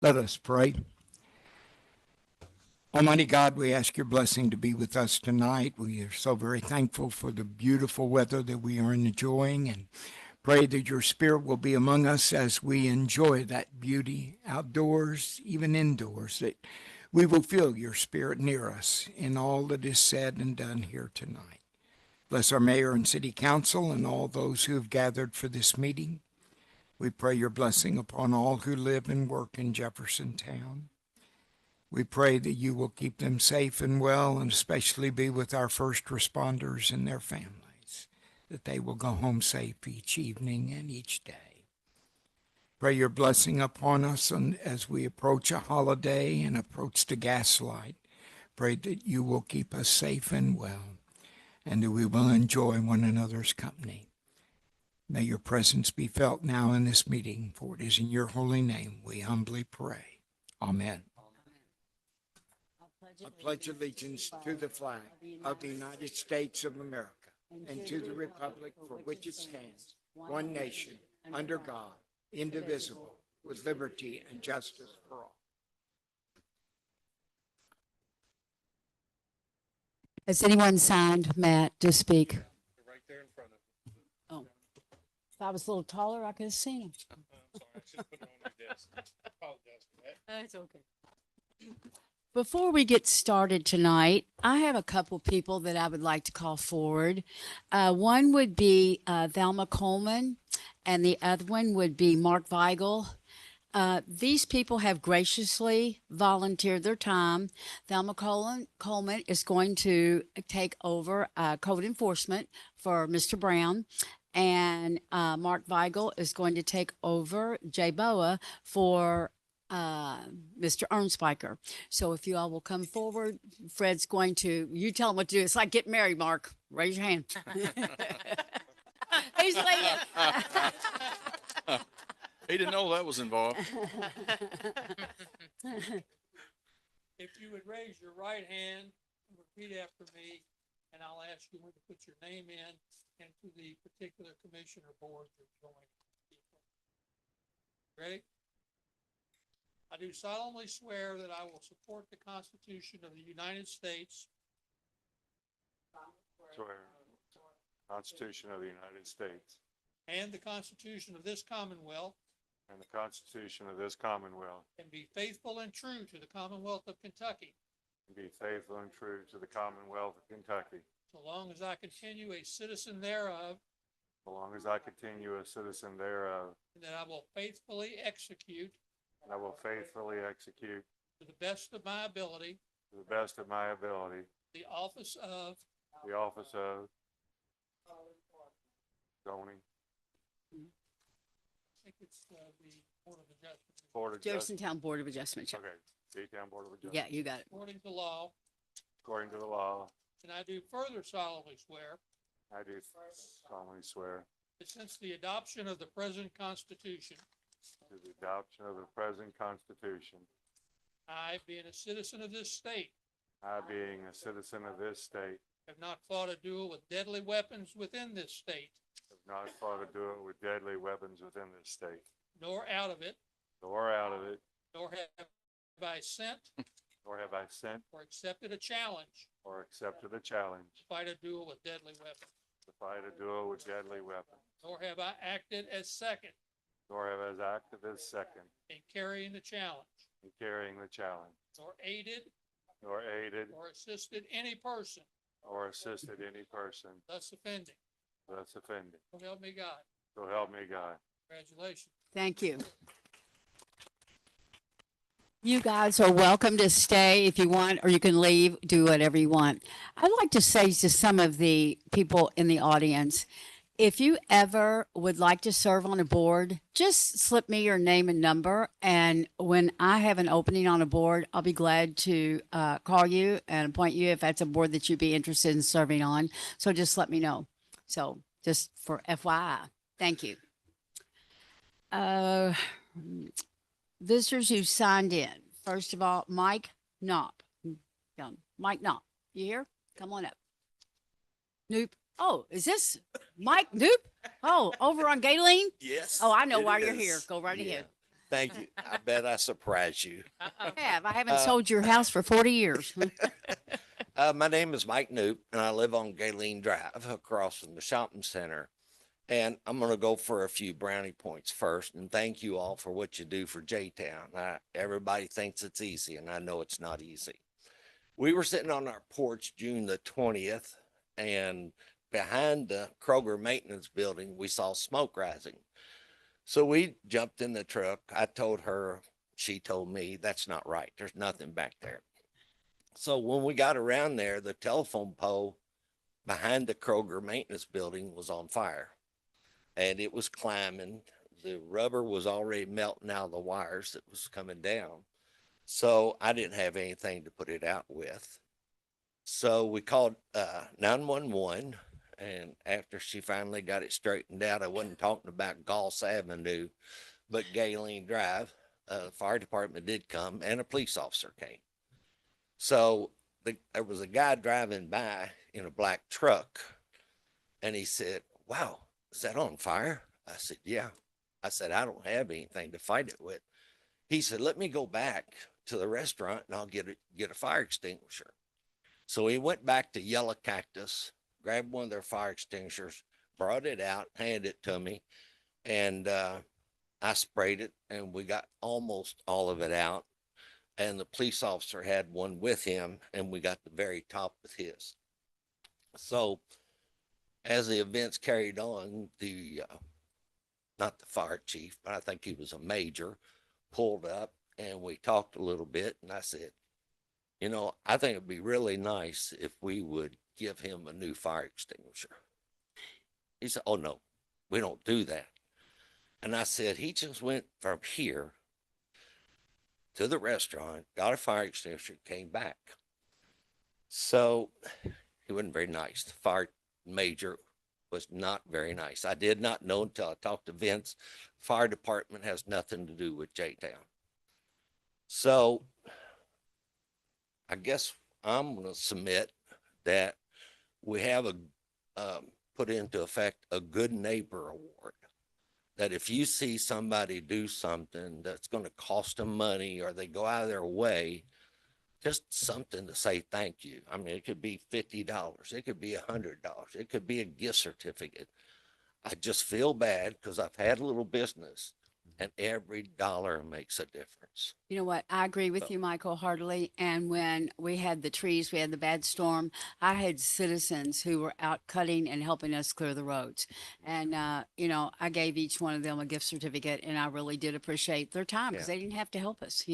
Let us pray. Almighty God, we ask your blessing to be with us tonight. We are so very thankful for the beautiful weather that we are enjoying and pray that your spirit will be among us as we enjoy that beauty outdoors, even indoors, that we will feel your spirit near us in all that is said and done here tonight. Bless our mayor and city council and all those who have gathered for this meeting. We pray your blessing upon all who live and work in Jefferson Town. We pray that you will keep them safe and well, and especially be with our first responders and their families, that they will go home safe each evening and each day. Pray your blessing upon us as we approach a holiday and approach the gaslight. Pray that you will keep us safe and well, and that we will enjoy one another's company. May your presence be felt now in this meeting, for it is in your holy name we humbly pray. Amen. I pledge allegiance to the flag of the United States of America and to the republic for which it stands, one nation, under God, indivisible, with liberty and justice for all. Has anyone signed Matt to speak? Right there in front of you. Oh, if I was a little taller, I could have seen him. Sorry, I should put it on your desk. Apologize for that. It's okay. Before we get started tonight, I have a couple people that I would like to call forward. One would be Thelma Coleman, and the other one would be Mark Weigel. These people have graciously volunteered their time. Thelma Coleman is going to take over code enforcement for Mr. Brown, and Mark Weigel is going to take over Jay Boa for Mr. Ernspiker. So if you all will come forward, Fred's going to, you tell him what to do. It's like getting married, Mark. Raise your hand. He's laying. He didn't know that was involved. If you would raise your right hand, and repeat after me, and I'll ask you when to put your name in and to the particular commission or board you're joining. Ready? I do solemnly swear that I will support the Constitution of the United States. Swear. Constitution of the United States And the Constitution of this Commonwealth, and the Constitution of this Commonwealth, and be faithful and true to the Commonwealth of Kentucky, and be faithful and true to the Commonwealth of Kentucky, so long as I continue a citizen thereof, so long as I continue a citizen thereof, and that I will faithfully execute, and I will faithfully execute, to the best of my ability, to the best of my ability, the office of the office of zoning I think it's the Board of Adjustment. Board of Jefferson Justice. Town Board of Adjustment. Okay, D-Town Board of Adjustment. Yeah, you got it. According to law, According to the law, and I do further solemnly swear I do solemnly swear that since the adoption of the present Constitution, to the adoption of the present Constitution, I, being a citizen of this state, I, being a citizen of this state, have not fought a duel with deadly weapons within this state, have not fought a duel with deadly weapons within this state, nor out of it, nor out of it, nor have I sent nor have I sent or accepted a challenge or accepted a challenge to fight a duel with deadly weapons, to fight a duel with deadly weapons, nor have I acted as second nor have I acted as second in carrying the challenge, in carrying the challenge, nor aided nor aided or assisted any person or assisted any person thus offending. thus offended. So help me God. So help me God. Congratulations. Thank you. You guys are welcome to stay if you want, or you can leave, do whatever you want. I'd like to say to some of the people in the audience, if you ever would like to serve on a board, just slip me your name and number. And when I have an opening on a board, I'll be glad to call you and appoint you if that's a board that you'd be interested in serving on. So just let me know. So just for FYI, thank you. Visitors who signed in. First of all, Mike Knopp. Mike Knopp, you here? Come on up. Nope. Oh, is this Mike Noop? Oh, over on Galen? Yes. Oh, I know it why you're is. here. Go right Yeah. ahead. Thank you. I bet I surprised you. I haven't sold your house for 40 years. My name is Mike Newt, and I live on Galen Drive across from the shopping center. And I'm going to go for a few brownie points first. And thank you all for what you do for J-Town. Everybody thinks it's easy, and I know it's not easy. We were sitting on our porch June the 20th, and behind the Kroger maintenance building, we saw smoke rising. So we jumped in the truck. I told her, she told me, that's not right. There's nothing back there. So when we got around there, the telephone pole behind the Kroger maintenance building was on fire, and it was climbing. The rubber was already melting out of the wires that was coming down. So I didn't have anything to put it out with. So we called 911, and after she finally got it straightened out, I wasn't talking about Goss Avenue, but Galen Drive. The fire department did come, and a police officer came. So there was a guy driving by in a black truck, and he said, "Wow, is that on fire?" I said, "Yeah." I said, "I don't have anything to fight it with." He said, "Let me go back to the restaurant and I'll get a fire extinguisher." So he went back to Yellow Cactus, grabbed one of their fire extinguishers, brought it out, handed it to me, and I sprayed it, and we got almost all of it out. And the police officer had one with him, and we got the very top with his. So as the events carried on, not the fire chief, but I think he was a major, pulled up, and we talked a little bit. And I said, I think it'd be really nice if we would give him a new fire extinguisher. He said, "Oh, no, we don't do that." And I said, "He just went from here to the restaurant, got a fire extinguisher, came back." So he wasn't very nice. The fire major was not very nice. I did not know until I talked to Vince. Fire department has nothing to do with J-Town. So I guess I'm going to submit that we have put into effect a good neighbor award. That if you see somebody do something that's going to cost them money, or they go out of their way, just something to say thank you. I mean, it could be $50. It could be $100. It could be a gift certificate. I just feel bad because I've had a little business, and every dollar makes a difference. You know what? I agree with you, Michael, heartily. And when we had the trees, we had the bad storm, I had citizens who were out cutting and helping us clear the roads. And, I gave each one of them a gift certificate, and I really did appreciate their time because Yeah. they didn't have to help us,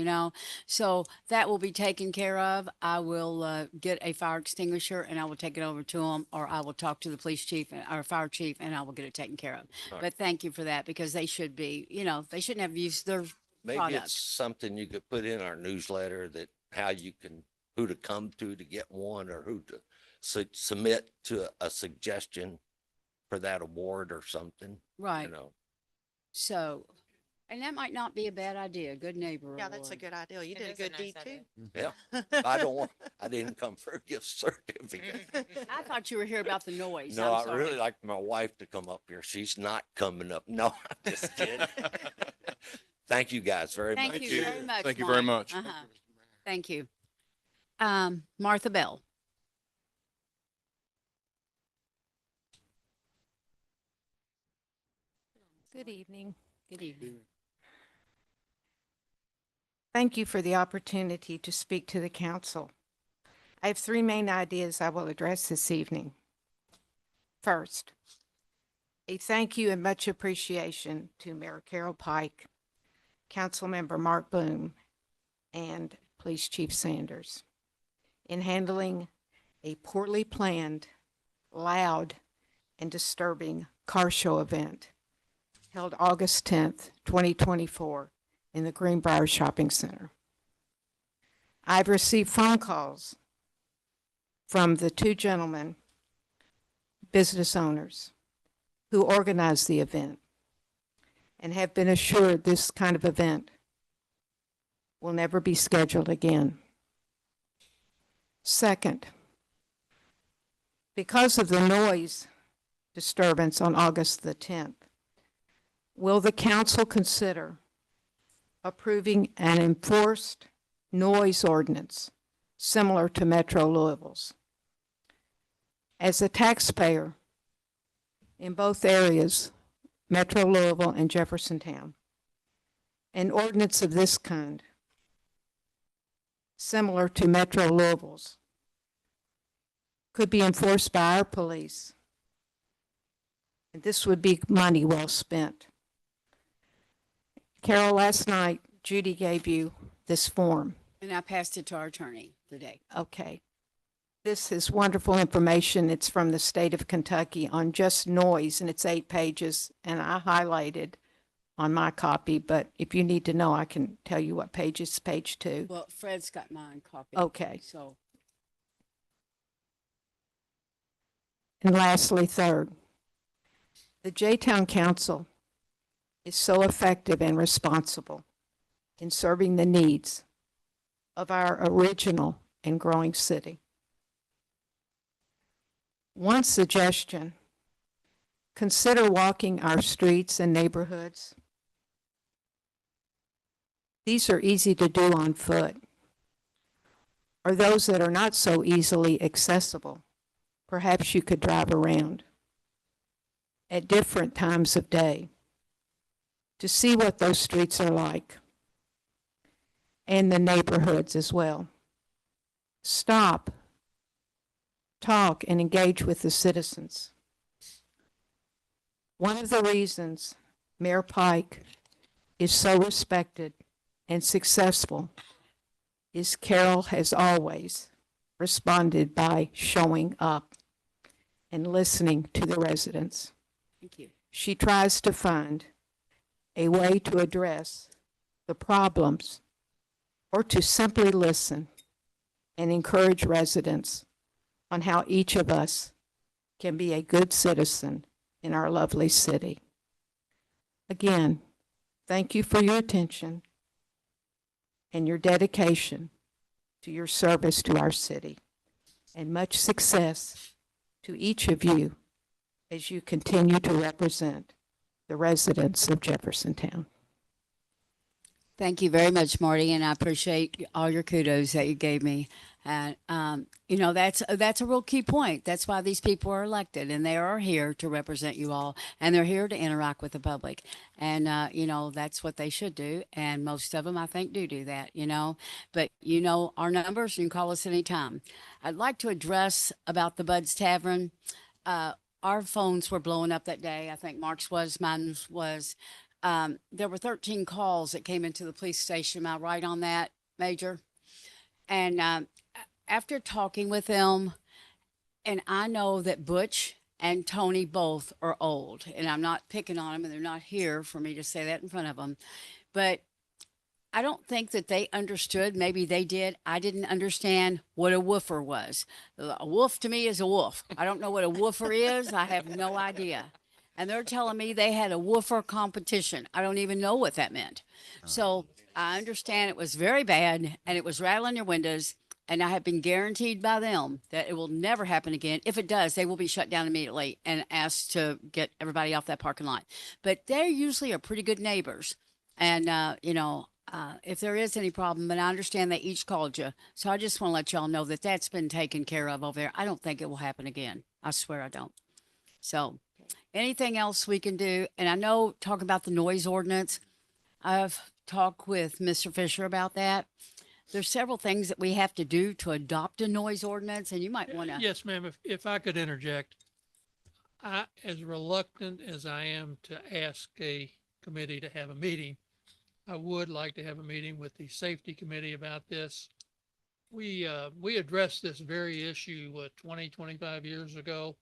So that will be taken care of. I will get a fire extinguisher, and I will take it over to them, or I will talk to the police chief or fire chief, and I will get it taken care of. Right. But thank you for that, because they should be, they shouldn't have used their Maybe product. it's something you could put in our newsletter, that who to come to get one, or who to submit to a suggestion for that award or something, Right. you know. So, and that might not be a bad idea. Good neighbor. Yeah, that's a award. good idea. You It did a is good nice deed idea. too. Yeah. I didn't come for a gift certificate. I thought you were here about the noise. No, I'm I sorry. really like my wife to come up here. She's not coming up. No, I'm just kidding. Thank you guys very much. Thank you very much. Thank you very Mike. much. Uh-huh. Thank you. Martha Bell. Good evening. Good evening. Thank you for the opportunity to speak to the council. I have three main ideas I will address this evening. First, a thank you and much appreciation to Mayor Carol Pike, Councilmember Mark Bloom, and Police Chief Sanders in handling a poorly planned, loud, and disturbing car show event held August 10th, 2024 in the Greenbrier Shopping Center. I've received phone calls from the two gentlemen, business owners, who organized the event and have been assured this kind of event will never be scheduled again. Second, because of the noise disturbance on August the 10th, will the council consider approving an enforced noise ordinance similar to Metro Louisville's. As a taxpayer in both areas, Metro Louisville and Jeffersontown, an ordinance of this kind, similar to Metro Louisville's, could be enforced by our police. And this would be money well spent. Carol, last night, Judy gave you this form. And I passed it to our attorney today. Okay. This is wonderful information. It's from the state of Kentucky on just noise, and it's 8 pages, and I highlighted on my copy, but if you need to know, I can tell you what page is page 2. Well, Fred's got mine copied. Okay. So, And lastly, third, the J-Town Council is so effective and responsible in serving the needs of our original and growing city. One suggestion, consider walking our streets and neighborhoods. These are easy to do on foot, or those that are not so easily accessible. Perhaps you could drive around at different times of day to see what those streets are like and the neighborhoods as well. Stop, talk, and engage with the citizens. One of the reasons Mayor Pike is so respected and successful is Carol has always responded by showing up and listening to the residents. thank you. She tries to find a way to address the problems or to simply listen and encourage residents on how each of us can be a good citizen in our lovely city. Again, thank you for your attention and your dedication to your service to our city, and much success to each of you as you continue to represent the residents of Jeffersontown. Thank you very much, Marty, and I appreciate all your kudos that you gave me. And you know, that's a real key point. That's why these people are elected, and they are here to represent you all, and they're here to interact with the public. And you know, that's what they should do. And most of them, I think, do that. You know, but you know, our numbers. You can call us anytime. I'd like to address about the Bud's Tavern. Our phones were blowing up that day. I think Mark's was, mine was. There were 13 calls that came into the police station. Am I right on that, Major? And after talking with them, and I know that Butch and Tony both are old, and I'm not picking on them, and they're not here for me to say that in front of them, but I don't think that they understood. Maybe they did. I didn't understand what a woofer was. A wolf to me is a wolf. I don't know what a woofer is. I have no idea. And they're telling me they had a woofer competition. I don't even know what that meant. So I understand it was very bad and it was rattling your windows. And I have been guaranteed by them that it will never happen again. If it does, they will be shut down immediately and asked to get everybody off that parking lot. But they usually are pretty good neighbors. And, you know, if there is any problem, and I understand they each called you. So I just want to let y'all know that that's been taken care of over there. I don't think it will happen again. I swear I don't. So anything else we can do? And I know, talking about the noise ordinance, I've talked with Mr. Fisher about that. There's several things that we have to do to adopt a noise ordinance, and you might want to. Yes, ma'am. If I could interject, as reluctant as I am to ask a committee to have a meeting, I would like to have a meeting with the safety committee about this. We addressed this very issue, 25 years ago.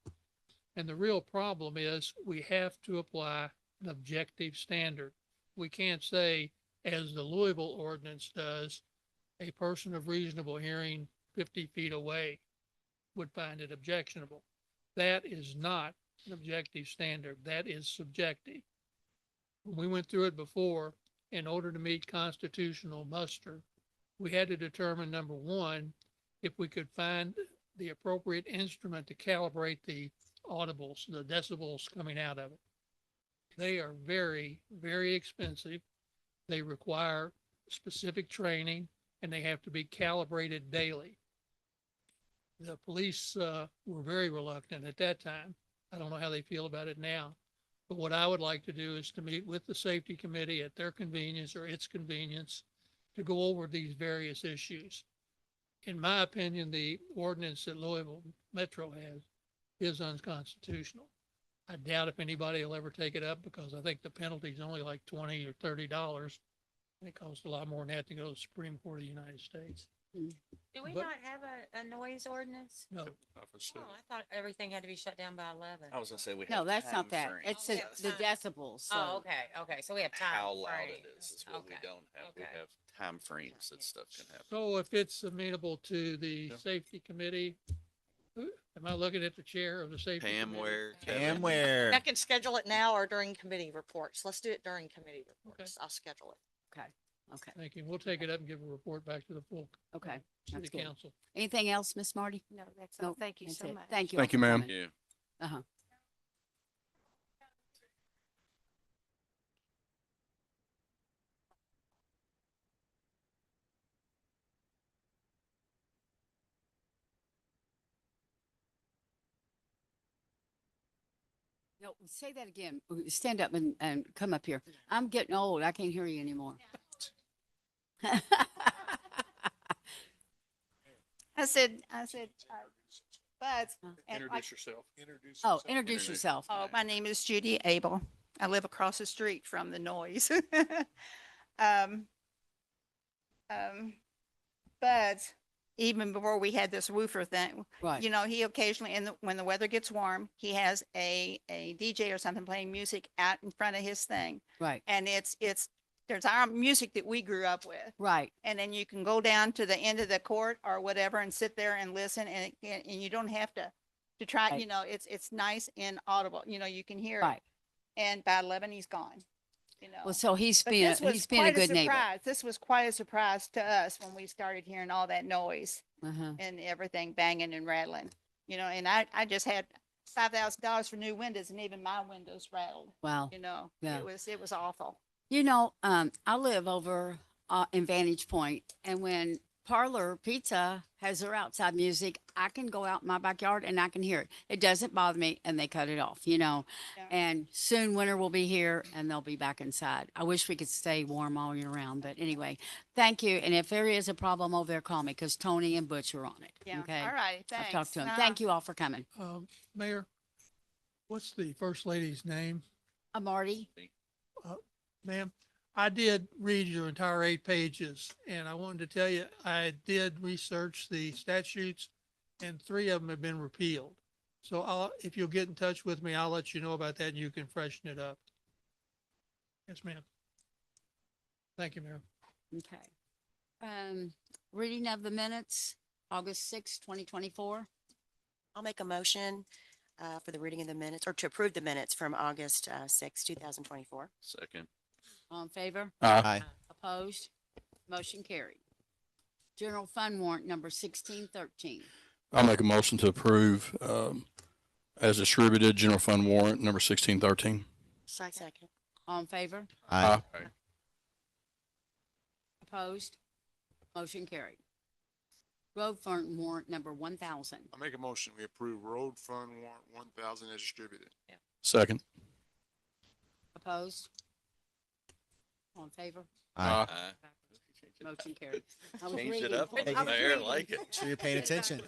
And the real problem is we have to apply an objective standard. We can't say, as the Louisville ordinance does, a person of reasonable hearing 50 feet away would find it objectionable. That is not an objective standard. That is subjective. When we went through it before, in order to meet constitutional muster, we had to determine, number one, if we could find the appropriate instrument to calibrate the audibles, the decibels coming out of it. They are very, very expensive. They require specific training and they have to be calibrated daily. The police were very reluctant at that time. I don't know how they feel about it now. But what I would like to do is to meet with the safety committee at their convenience or its convenience to go over these various issues. In my opinion, the ordinance that Louisville Metro has is unconstitutional. I doubt if anybody will ever take it up because I think the penalty is only like $20 or $30. And it costs a lot more than that to go to the Supreme Court of the United States. Do we But- not have a noise ordinance? No, Not for sure. Oh, I thought everything had to be shut down by 11. I was gonna say we have. No, that's not that. time It's frame. the decibels. Oh, so- okay, okay, so we have time. How loud it frames. is what we Okay, don't have. We okay. have time frames that stuff can happen. so if it's amenable to the Yeah. safety committee, am I looking at the chair of the safety? Pam committee? Ware. And Kevin. where? I can schedule it now or during committee reports. Let's do it during committee reports. I'll schedule it. Okay, Thank you. We'll take it up and give a report back to the full okay. city That's good. council. Anything else, Miss Marty? No, that's all. Nope, Thank you that's so it. much. Thank you. Thank all you, for ma'am. coming. Yeah. Uh-huh. No, say that again. Stand up and come up here. I'm getting old. I can't hear you anymore. I said, Buzz. and like- Introduce yourself. Oh, introduce yourself. Oh, my name is Judy Abel. I live across the street from the noise. Buzz, even before we had this woofer thing, Right. you know, he occasionally, when the weather gets warm, he has a DJ or something playing music out in front of his thing. Right. And there's our music that we grew up with. Right. And then you can go down to the end of the court or whatever and sit there and listen and you don't have to try, Right. you know, it's nice and audible, you know, you can hear it. Right. And by 11, he's gone, you know. Well, so But this was he's been a quite good neighbor. surprise. This was quite a surprise to us when we started hearing all that noise Uh-huh. and everything banging and rattling, you know, and I just had $5,000 for new windows and even my windows rattled, Wow. you know. Yeah. It was awful. You know, I live over in Vantage Point, and when Parlor Pizza has their outside music, I can go out in my backyard and I can hear it. It doesn't bother me, and they cut it off, you know. Yeah. And soon winter will be here, and they'll be back inside. I wish we could stay warm all year round, but anyway, thank you. And if there is a problem over there, call me because Tony and Butch are on it. Yeah. Okay. All right. I've Thanks. talked to them. Thank you all for coming. Mayor, what's the first lady's name? Marty. Ma'am, I did read your entire 8 pages and I wanted to tell you, I did research the statutes and 3 of them have been repealed. So if you'll get in touch with me, I'll let you know about that and you can freshen it up. Yes, ma'am. Thank you, Mayor. Okay. Reading of the minutes, August 6, 2024. I'll make a motion for the reading of the minutes or to approve the minutes from August 6, 2024. Second. All in favor? Aye. Opposed? Motion carried. General fund warrant number 1613. I'll make a motion to approve, as distributed, general fund warrant number 1613. Second. All in favor? Aye. Opposed? Motion carried. Road fund warrant number 1000. I make a motion, we approve road fund warrant 1000 as distributed. Second. Opposed? All in favor? Aye. Motion carried. I was Changed it reading. up on Hey, the mayor, reading. like it. Sure you're paying attention.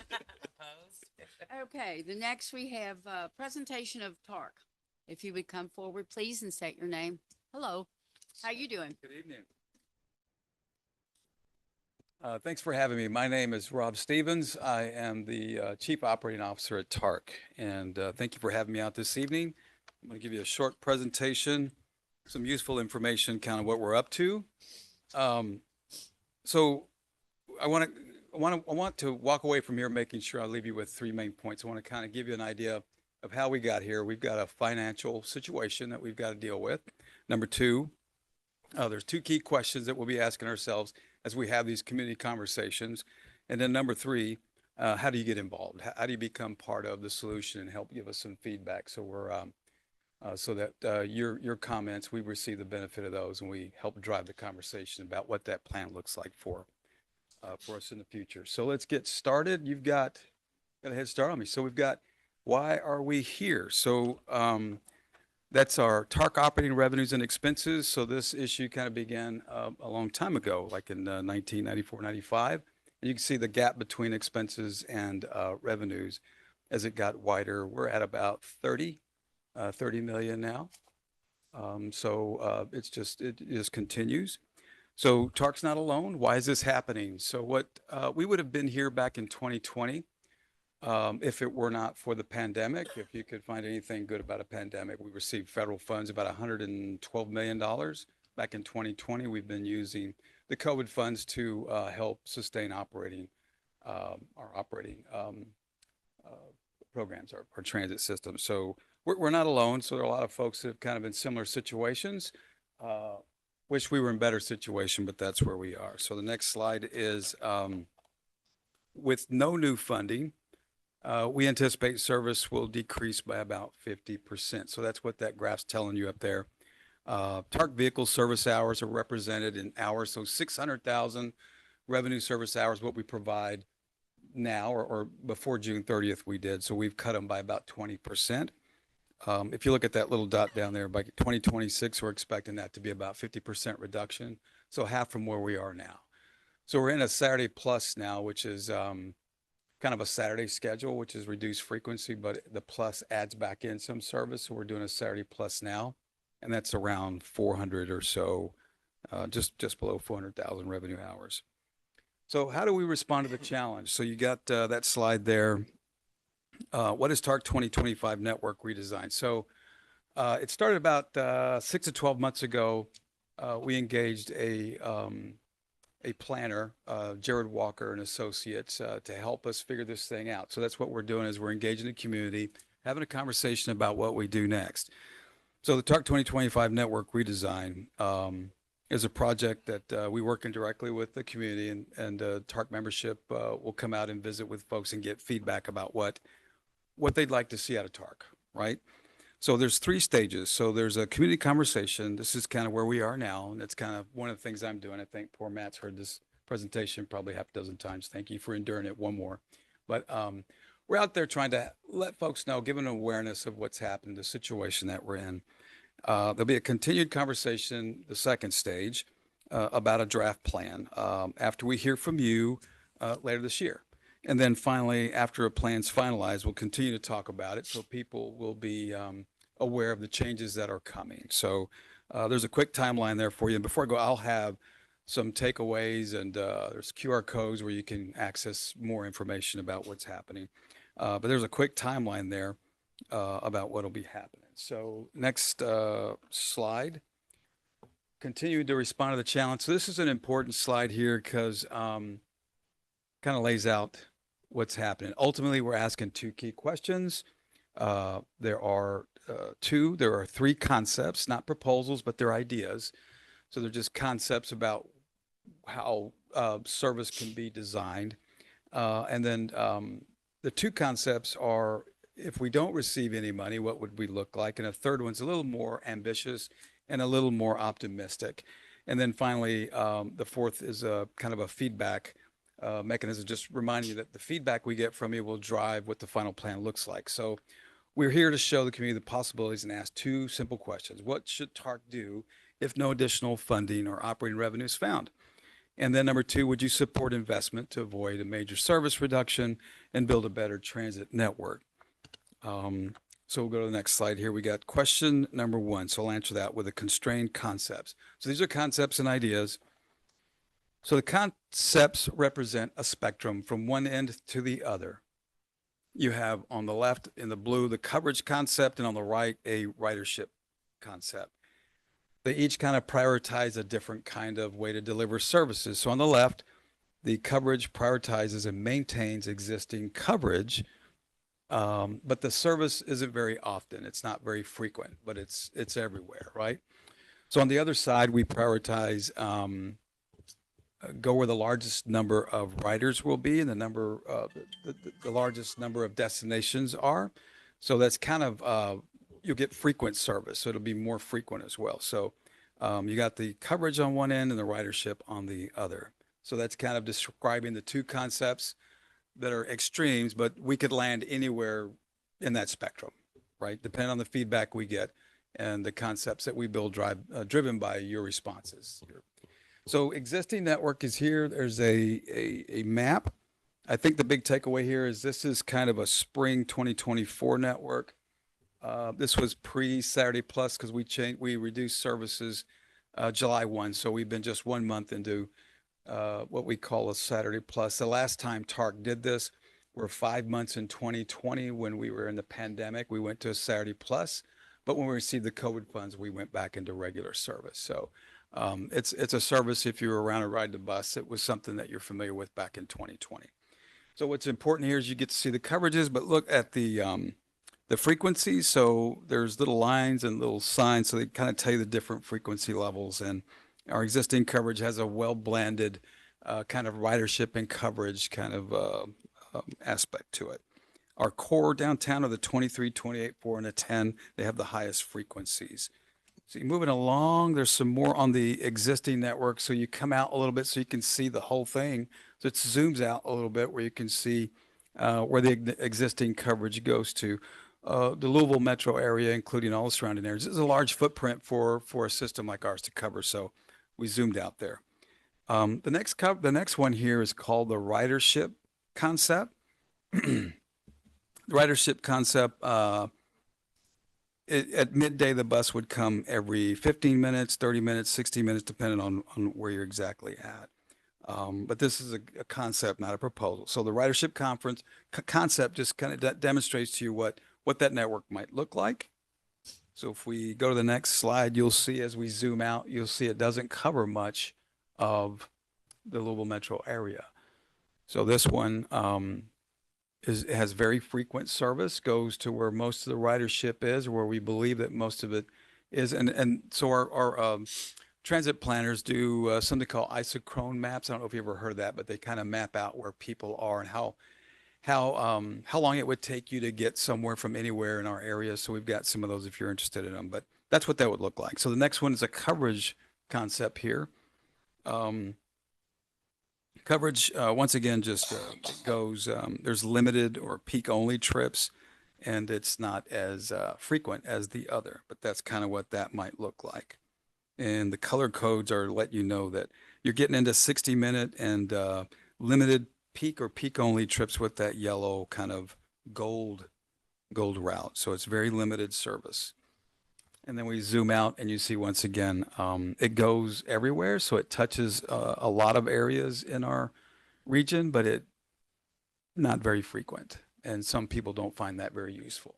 Okay, the next we have presentation of TARC. If you would come forward, please, and state your name. Hello, how you doing? Good evening. Thanks for having me. My name is Rob Stevens. I am the Chief Operating Officer at TARC, and thank you for having me out this evening. I'm going to give you a short presentation, some useful information, kind of what we're up to. So I want to walk away from here making sure I leave you with 3 main points. I want to kind of give you an idea of how we got here. We've got a financial situation that we've got to deal with. Number 2, there's 2 key questions that we'll be asking ourselves as we have these community conversations. And then number 3, how do you get involved? How do you become part of the solution and help give us some feedback? So we're so that your comments, we receive the benefit of those, and we help drive the conversation about what that plan looks like for us in the future. So let's get started. You've got a head start on me. So we've got, why are we here? So that's our TARC operating revenues and expenses. So this issue kind of began a long time ago, like in 1994, 95. And you can see the gap between expenses and revenues as it got wider. We're at about 30 million now. So it just continues. So TARC's not alone. Why is this happening? So what we would have been here back in 2020 if it were not for the pandemic. If you could find anything good about a pandemic, we received federal funds, about $112 million back in 2020. We've been using the COVID funds to help sustain our operating programs, our transit system. So we're not alone. So there are a lot of folks that have kind of in similar situations. Wish we were in better situation, but that's where we are. So the next slide is with no new funding, we anticipate service will decrease by about 50%. So that's what that graph's telling you up there. TARC vehicle service hours are represented in hours. So 600,000 revenue service hours, what we provide now, or before June 30th we did. So we've cut them by about 20%. If you look at that little dot down there, by 2026, we're expecting that to be about 50% reduction. So half from where we are now. So we're in a Saturday plus now, which is kind of a Saturday schedule, which is reduced frequency, but the plus adds back in some service. So we're doing a Saturday plus now, and that's around 400 or so, just below 400,000 revenue hours. So how do we respond to the challenge? So you got that slide there. What is TARC 2025 network redesign? So it started about 6 to 12 months ago. We engaged a planner, Jared Walker and Associates, to help us figure this thing out. So that's what we're doing, is we're engaging the community, having a conversation about what we do next. So the TARC 2025 network redesign is a project that we work in directly with the community, and TARC membership will come out and visit with folks and get feedback about what they'd like to see out of TARC, right? So there's 3 stages. So there's a community conversation. This is kind of where we are now, and that's kind of one of the things I'm doing. I think poor Matt's heard this presentation probably half a dozen times. Thank you for enduring it one more. But we're out there trying to let folks know, give an awareness of what's happened, the situation that we're in. There'll be a continued conversation, the second stage, about a draft plan after we hear from you later this year. And then finally, after a plan's finalized, we'll continue to talk about it so people will be aware of the changes that are coming. So there's a quick timeline there for you. And before I go, I'll have some takeaways, and there's QR codes where you can access more information about what's happening. But there's a quick timeline there about what'll be happening. So next slide. Continue to respond to the challenge. So this is an important slide here because kind of lays out what's happening. Ultimately, we're asking 2 key questions. There are 3 concepts, not proposals, but they're ideas. So they're just concepts about how service can be designed. And then the 2 concepts are, if we don't receive any money, what would we look like? And a third one's a little more ambitious and a little more optimistic. And then finally, the fourth is a kind of a feedback mechanism, just reminding you that the feedback we get from you will drive what the final plan looks like. So we're here to show the community the possibilities and ask 2 simple questions. What should TARC do if no additional funding or operating revenue is found? And then number 2, would you support investment to avoid a major service reduction and build a better transit network? So we'll go to the next slide here. We got question number 1. So I'll answer that with the constrained concepts. So these are concepts and ideas. So the concepts represent a spectrum from one end to the other. You have on the left in the blue, the coverage concept, and on the right, a ridership concept. They each kind of prioritize a different kind of way to deliver services. So on the left, the coverage prioritizes and maintains existing coverage, but the service isn't very often. It's not very frequent, but it's everywhere, right? So on the other side, we prioritize go where the largest number of riders will be and the largest number of destinations are. So that's kind of you'll get frequent service. So it'll be more frequent as well. So you got the coverage on one end and the ridership on the other. So that's kind of describing the two concepts that are extremes, but we could land anywhere in that spectrum, right? Depending on the feedback we get and the concepts that we build driven by your responses. So existing network is here. There's a map. I think the big takeaway here is this is kind of a spring 2024 network. This was pre-Saturday Plus because we reduced services July 1. So we've been just 1 month into what we call a Saturday Plus. The last time TARC did this were 5 months in 2020 when we were in the pandemic. We went to a Saturday Plus, but when we received the COVID funds, we went back into regular service. So it's a service if you were around or ride the bus. It was something that you're familiar with back in 2020. So what's important here is you get to see the coverages, but look at the frequencies. So there's little lines and little signs, so they kind of tell you the different frequency levels. And our existing coverage has a well-blended kind of ridership and coverage kind of aspect to it. Our core downtown are the 23, 28, 4, and a 10. They have the highest frequencies. So you're moving along. There's some more on the existing network. So you come out a little bit so you can see the whole thing. So it zooms out a little bit where you can see where the existing coverage goes to. The Louisville metro area, including all the surrounding areas. This is a large footprint for a system like ours to cover. So we zoomed out there. The next one here is called the ridership concept. The ridership concept, at midday, the bus would come every 15 minutes, 30 minutes, 60 minutes, depending on where you're exactly at. But this is a concept, not a proposal. So the ridership concept just kind of demonstrates to you what that network might look like. So if we go to the next slide, you'll see as we zoom out, you'll see it doesn't cover much of the Louisville metro area. So this one has very frequent service, goes to where most of the ridership is, where we believe that most of it is. And so our transit planners do something called isochrone maps. I don't know if you ever heard of that, but they kind of map out where people are and how long it would take you to get somewhere from anywhere in our area. So we've got some of those if you're interested in them, but that's what that would look like. So the next one is a coverage concept here. Coverage, once again, just goes, there's limited or peak only trips, and it's not as frequent as the other, but that's kind of what that might look like. And the color codes are let you know that you're getting into 60-minute and limited peak or peak only trips with that yellow kind of gold route. So it's very limited service. And then we zoom out and you see once again, it goes everywhere. So it touches a lot of areas in our region, but it not very frequent. And some people don't find that very useful.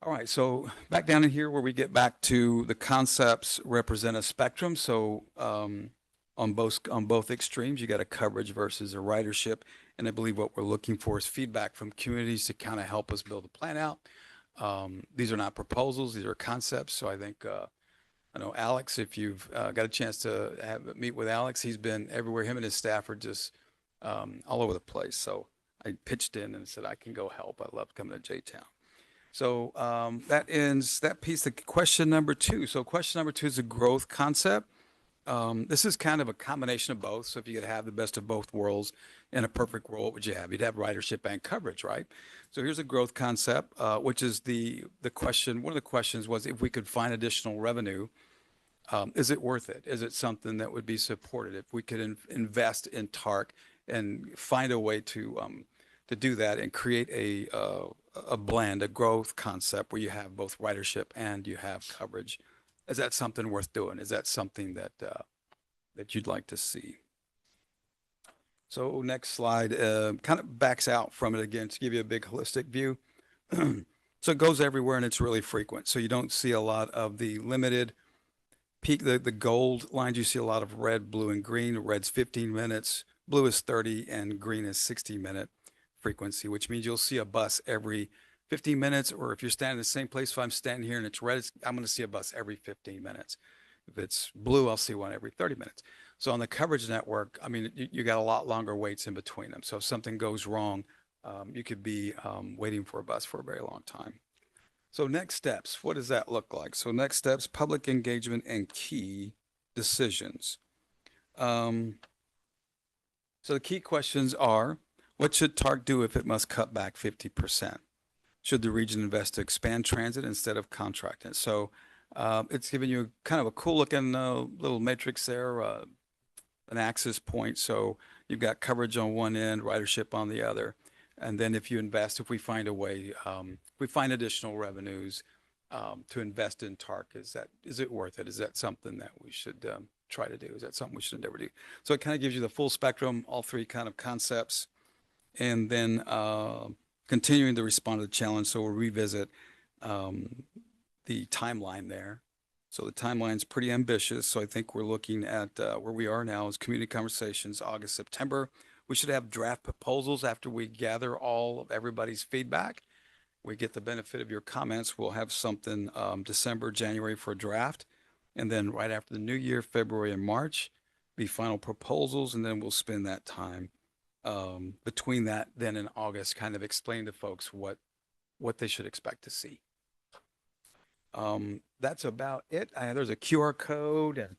All right, so back down in here where we get back to the concepts represent a spectrum. So on both extremes, you got a coverage versus a ridership. And I believe what we're looking for is feedback from communities to kind of help us build a plan out. These are not proposals, these are concepts. So I think, I know Alex, if you've got a chance to meet with Alex, he's been everywhere. Him and his staff are just all over the place. So I pitched in and said, I can go help. I love coming to J-Town. So that ends that piece of question number 2. So question number 2 is a growth concept. This is kind of a combination of both. So if you could have the best of both worlds in a perfect world, what would you have? You'd have ridership and coverage, right? So here's a growth concept, which is the question. One of the questions was if we could find additional revenue, is it worth it? Is it something that would be supported? If we could invest in TARC and find a way to do that and create a blend, a growth concept where you have both ridership and you have coverage. Is that something worth doing? Is that something that you'd like to see? So next slide kind of backs out from it again to give you a big holistic view. So it goes everywhere and it's really frequent. So you don't see a lot of the limited peak, the gold lines. You see a lot of red, blue, and green. Red's 15 minutes, blue is 30, and green is 60-minute frequency, which means you'll see a bus every 15 minutes, or if you're standing in the same place, if I'm standing here and it's red, I'm going to see a bus every 15 minutes. If it's blue, I'll see one every 30 minutes. So on the coverage network, I mean, you got a lot longer waits in between them. So if something goes wrong, you could be waiting for a bus for a very long time. So next steps, what does that look like? So next steps, public engagement and key decisions. So the key questions are, what should TARC do if it must cut back 50%? Should the region invest to expand transit instead of contract it? So it's giving you kind of a cool looking little matrix there, an axis point. So you've got coverage on one end, ridership on the other. And then if you invest, if we find a way, if we find additional revenues to invest in TARC, is it worth it? Is that something that we should try to do? Is that something we should endeavor to do? So it kind of gives you the full spectrum, all three kind of concepts, and then continuing to respond to the challenge. So we'll revisit the timeline there. So the timeline's pretty ambitious. So I think we're looking at where we are now is community conversations, August, September. We should have draft proposals after we gather all of everybody's feedback. We get the benefit of your comments. We'll have something December, January for a draft. And then right after the new year, February and March, be final proposals. And then we'll spend that time between that then in August, kind of explain to folks what they should expect to see. That's about it. There's a QR code, and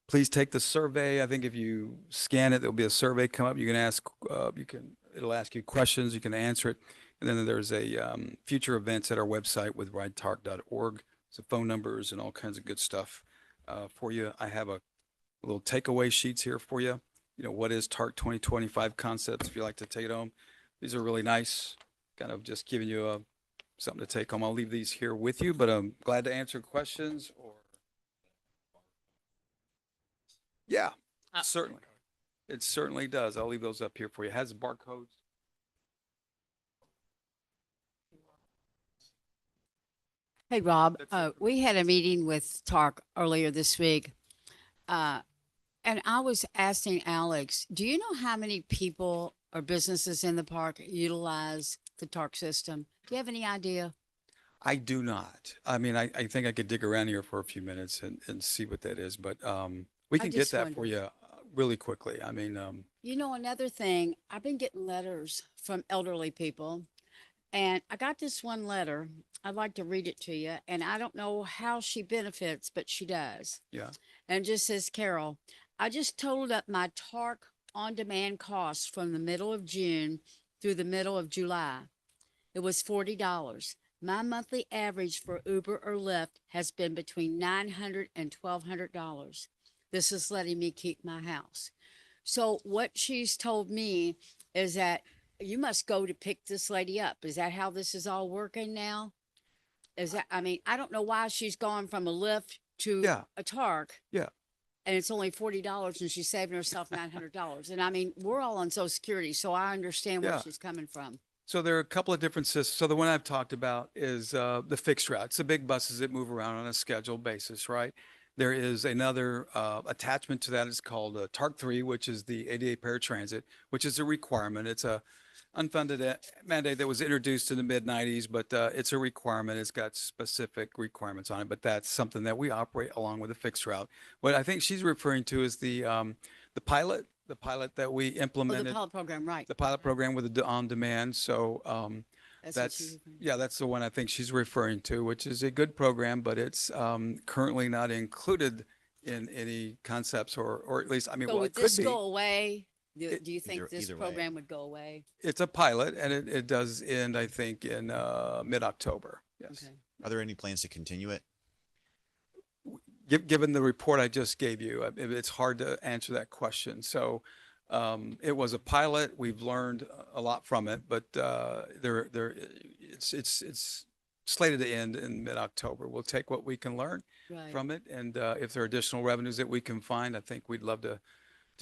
please take the survey. I think if you scan it, there'll be a survey come up. You can ask, it'll ask you questions. You can answer it. And then there's a future events at our website with ridetarc.org. So phone numbers and all kinds of good stuff for you. I have a little takeaway sheets here for you. You know, what is TARC 2025 concepts, if you like to take it home. These are really nice, kind of just giving you something to take home. I'll leave these here with you, but I'm glad to answer questions or. Yeah, certainly. It certainly does. I'll leave those up here for you. It has barcodes. Hey, Rob, That's it. we had a meeting with TARC earlier this week. And I was asking Alex, do you know how many people or businesses in the park utilize the TARC system? Do you have any idea? I do not. I mean, I think I could dig around here for a few minutes and see what that is, but we I can get just that for wondered. you really quickly. I mean, You know, another thing, I've been getting letters from elderly people, and I got this one letter. I'd like to read it to you, and I don't know how she benefits, but she does. yeah. And it just says, Carol, I just totaled up my TARC on-demand costs from the middle of June through the middle of July. It was $40. My monthly average for Uber or Lyft has been between $900 and $1,200. This is letting me keep my house. So what she's told me is that you must go to pick this lady up. Is that how this is all working now? Is that, I mean, I don't know why she's gone from a Lyft to Yeah. a TARC. Yeah. And it's only $40 and she's saving herself $900. And I mean, we're all on Social Security, so I understand where Yeah. she's coming from. So there are a couple of different systems. So the one I've talked about is the fixed routes, the big buses that move around on a scheduled basis, right? There is another attachment to that. It's called TARC 3, which is the ADA paratransit, which is a requirement. It's a unfunded mandate that was introduced in the mid 90s, but it's a requirement. It's got specific requirements on it, but that's something that we operate along with a fixed route. What I think she's referring to is the pilot that we Oh, the implemented, pilot program, right. the pilot program with the on demand. So That's what that's, she's referring to. yeah, that's the one I think she's referring to, which is a good program, but it's currently not included in any concepts or at least, I mean, So well, would it could this be. go away? Do It- do you think this either way. program would go away? It's a pilot and it does end, I think, in mid-October. Yes. Okay. Are there any plans to continue it? Given the report I just gave you, it's hard to answer that question. So it was a pilot. We've learned a lot from it, but it's slated to end in mid-October. We'll take what we can learn Right. from it, and if there are additional revenues that we can find, I think we'd love to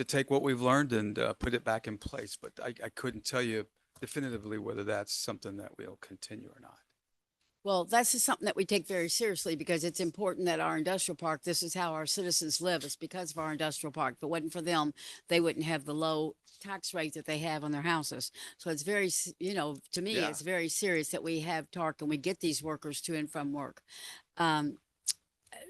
take what we've learned and put it back in place. But I couldn't tell you definitively whether that's something that we'll continue or not. Well, that's just something that we take very seriously because it's important that our industrial park, this is how our citizens live. It's because of our industrial park. If it wasn't for them, they wouldn't have the low tax rate that they have on their houses. So it's very, you know, to me, Yeah. it's very serious that we have TARC and we get these workers to and from work.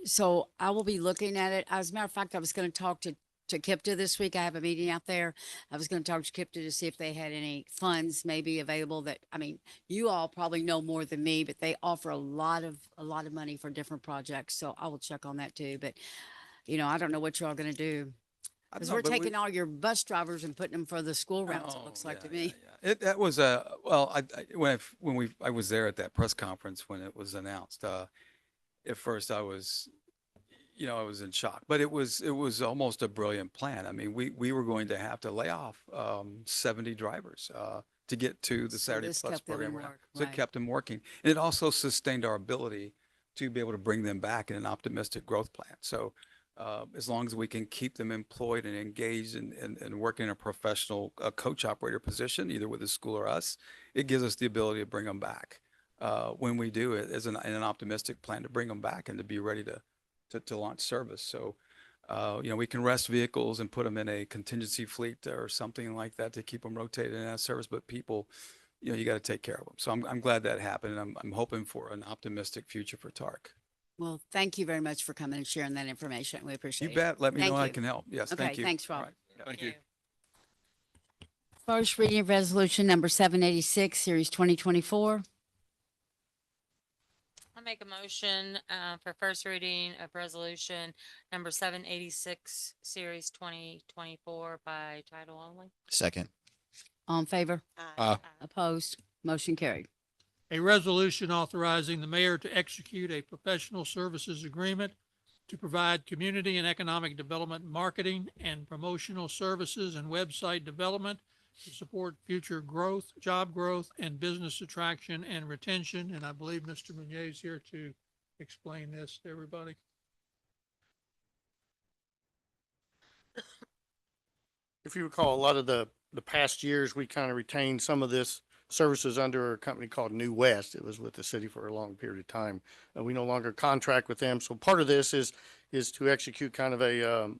So I will be looking at it. As a matter of fact, I was going to talk to to KIPTA this week. I have a meeting out there. I was going to talk to KIPTA to see if they had any funds maybe available that, I mean, you all probably know more than me, but they offer a lot of money for different projects. So I will check on that too. But, you know, I don't know what you're all going to do. Because No, we're but we- taking all your bus drivers and putting them for the school routes, it Oh, looks like yeah, to me. yeah. That was well, I was there at that press conference when it was announced, at first I was, I was in shock, but it was almost a brilliant plan. I mean, we were going to have to lay off, 70 drivers, to get to the So Saturday this Plus kept them in program. work, So it right. kept them working. And it also sustained our ability to be able to bring them back in an optimistic growth plan. So, as long as we can keep them employed and engaged and working in a professional coach operator position, either with the school or us, it gives us the ability to bring them back when we do it as in an optimistic plan to bring them back and to be ready to launch service. So, we can rest vehicles and put them in a contingency fleet or something like that to keep them rotated in that service. But people, you got to take care of them. So I'm glad that happened. And I'm hoping for an optimistic future for TARC. Well, thank you very much for coming and sharing that information. We appreciate You it. bet. Let me Thank know I you. can help. Yes, Okay, thank you. thanks, All Rob. right. Yeah. Thank you. First reading of resolution number 786, series 2024. I'll make a motion, for first reading of resolution number 786, series 2024 by title only. Second. All in favor? Aye. Opposed? Motion carried. A resolution authorizing the mayor to execute a professional services agreement to provide community and economic development, marketing and promotional services and website development to support future growth, job growth, and business attraction and retention. And I believe Mr. Meunier is here to explain this to everybody. If you recall, a lot of the past years, we kind of retained some of this services under a company called New West. It was with the city for a long period of time. We no longer contract with them. So part of this is to execute kind of a